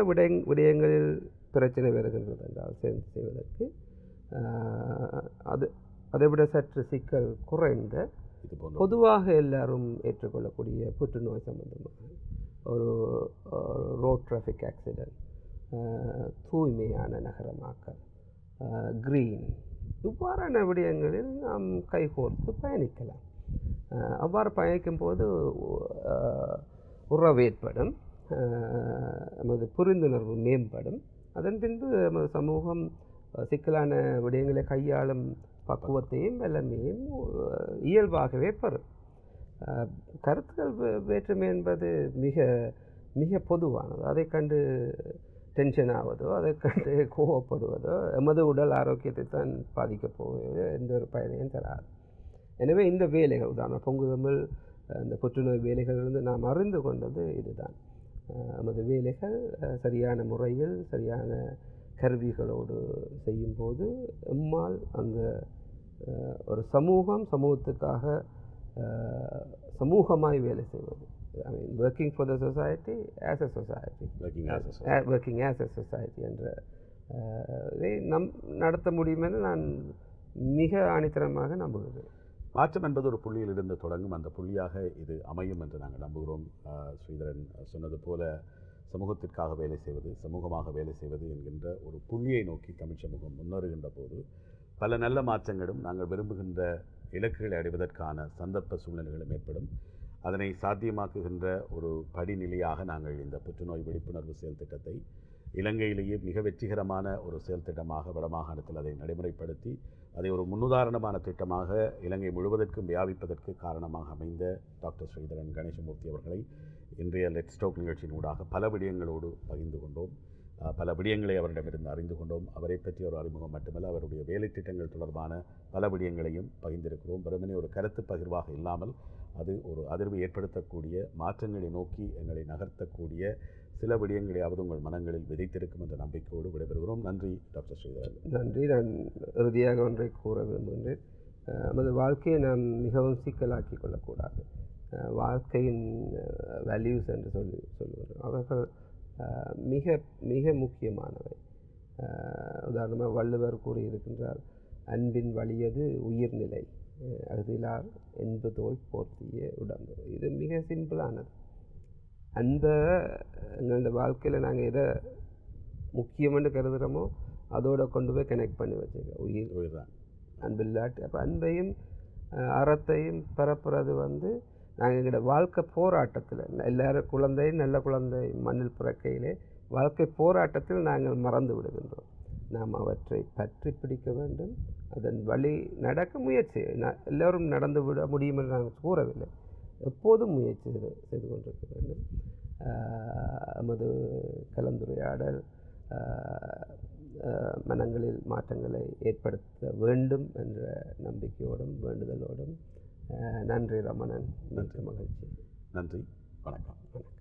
விடயங்களில் பிரச்சனை வருகின்றது என்றால் சேர்ந்து செய்வதற்கு அதைவிட சற்று சிக்கல் குறைந்த பொதுவாக எல்லாரும் ஏற்றுக்கொள்ளக்கூடிய புற்றுநோய் சம்பந்தமாக ஒரு ரோட் டிராஃபிக் ஆக்சிடென்ட், தூய்மையான நகரமாக்கல், கிரீன், இவ்வாறான விடயங்களில் நாம் கைகோர்த்து பயணிக்கலாம். அவ்வாறு பயணிக்கும் போது உறவு ஏற்படும், நமது புரிந்துணர்வு மேம்படும். அதன் பின்பு நமது சமூகம் சிக்கலான விடயங்களை கையாளும் பக்குவத்தையும் வல்லமையும் இயல்பாகவே பெறும். கருத்துக்கள் வேற்றுமை என்பது மிக மிக பொதுவானது. அதை கண்டு டென்ஷன் ஆவதோ, அதை கண்டு கோவப்படுவதோ எமது உடல் ஆரோக்கியத்தை தான் பாதிக்கப் போவது எந்த ஒரு பயனையும் தராது. எனவே இந்த வேலைகள், உதாரணம் பொங்குதமிழ் இந்த புற்றுநோய் வேலைகளிலிருந்து நாம் அறிந்து கொண்டது இதுதான். நமது வேலைகள் சரியான முறையில் சரியான கருவிகளோடு செய்யும்போது எம்மால் அந்த ஒரு சமூகத்துக்காக சமூகமாய் வேலை செய்வது, I mean working for the society as a society, working as a society என்ற இதை நடத்த முடியும் என நான் மிக ஆணித்தரமாக நம்புகிறேன். மாற்றம் என்பது ஒரு புள்ளியில் இருந்து தொடங்கும், அந்த புள்ளியாக இது அமையும் என்று நாங்கள் நம்புகிறோம். ஸ்ரீதரன் சொன்னது போல சமூகத்திற்காக வேலை செய்வது, சமூகமாக வேலை செய்வது என்கின்ற ஒரு புள்ளியை நோக்கி தமிழ் சமூகம் முன்னேறுகின்ற போது பல நல்ல மாற்றங்களும் நாங்கள் விரும்புகின்ற இலக்குகளை அடைவதற்கான சந்தர்ப்ப சூழ்நிலைகளும் ஏற்படும். அதனை சாத்தியமாக்குகின்ற ஒரு படிநிலையாக நாங்கள் இந்த புற்றுநோய் விழிப்புணர்வு செயல் திட்டத்தை இலங்கையிலேயே மிக வெற்றிகரமான ஒரு செயல் திட்டமாக வடமாகாணத்தில் அதை நடைமுறைப்படுத்தி அதை ஒரு முன்னுதாரணமான திட்டமாக இலங்கை முழுவதற்கும் வியாபிப்பதற்கு காரணமாக அமைந்த டாக்டர் ஸ்ரீதரன் கணேசமூர்த்தி அவர்களை இன்றைய லெட்ஸ் டாக் நிகழ்ச்சியின் ஊடாக பல விடயங்களோடு பகிர்ந்து கொண்டோம். பல விடயங்களை அவரிடமிருந்து அறிந்து கொண்டோம். அவரை பற்றி ஒரு அறிமுகம் மட்டுமல்ல, அவருடைய வேலை திட்டங்கள் தொடர்பான பல விடயங்களையும் பகிர்ந்திருக்கிறோம். வெறுமனே ஒரு கருத்து பகிர்வாக இல்லாமல் அது ஒரு அதிர்வு ஏற்படுத்தக்கூடிய, மாற்றங்களை நோக்கி எங்களை நகர்த்தக்கூடிய சில விடயங்களையாவது உங்கள் மனங்களில் விதைத்திருக்கும் என்ற நம்பிக்கையோடு விடைபெறுகிறோம். நன்றி டாக்டர் ஸ்ரீதரன். நன்றி. நான் இறுதியாக ஒன்றை கூற விரும்புகின்றேன். நமது வாழ்க்கையை நாம் மிகவும் சிக்கலாக்கி கொள்ளக்கூடாது. வாழ்க்கையின் வேல்யூஸ் என்று சொல்லுவார்கள், அவர்கள் மிக மிக முக்கியமானவை. உதாரணமாக வள்ளுவர் கூறியிருக்கின்றார், அன்பின் வலியது உயிர்நிலை, அகுதிலார் என்பதோல் போர்த்திய உடம்பு. இது மிக சிம்பிளானது. அன்பை எங்களோட வாழ்க்கையில் நாங்கள் எதை முக்கியமென்று கருதுகிறோமோ அதோட கொண்டு போய் கனெக்ட் பண்ணி வச்சுருக்கோம். உயிர் தான் அன்பு இல்லாட்டி. அப்போ அன்பையும் அறத்தையும் பரப்புறது நாங்கள் எங்களோட வாழ்க்கை போராட்டத்தில், எல்லாரும் குழந்தை நல்ல குழந்தை மண்ணில் பிறக்கையிலே வாழ்க்கை போராட்டத்தில் நாங்கள் மறந்து விடுகின்றோம். நாம் அவற்றை பற்றி பிடிக்க வேண்டும், அதன் வழி நடக்க முயற்சி. எல்லோரும் நடந்து விட முடியும் என்று நாங்கள் கூறவில்லை, எப்போதும் முயற்சி செய்து கொண்டிருக்க வேண்டும். நமது கலந்துரையாடல் மனங்களில் மாற்றங்களை ஏற்படுத்த வேண்டும் என்ற நம்பிக்கையோடும் வேண்டுதலோடும் நன்றி ரமணன். மிக்க மகிழ்ச்சி. நன்றி. வணக்கம். வணக்கம்.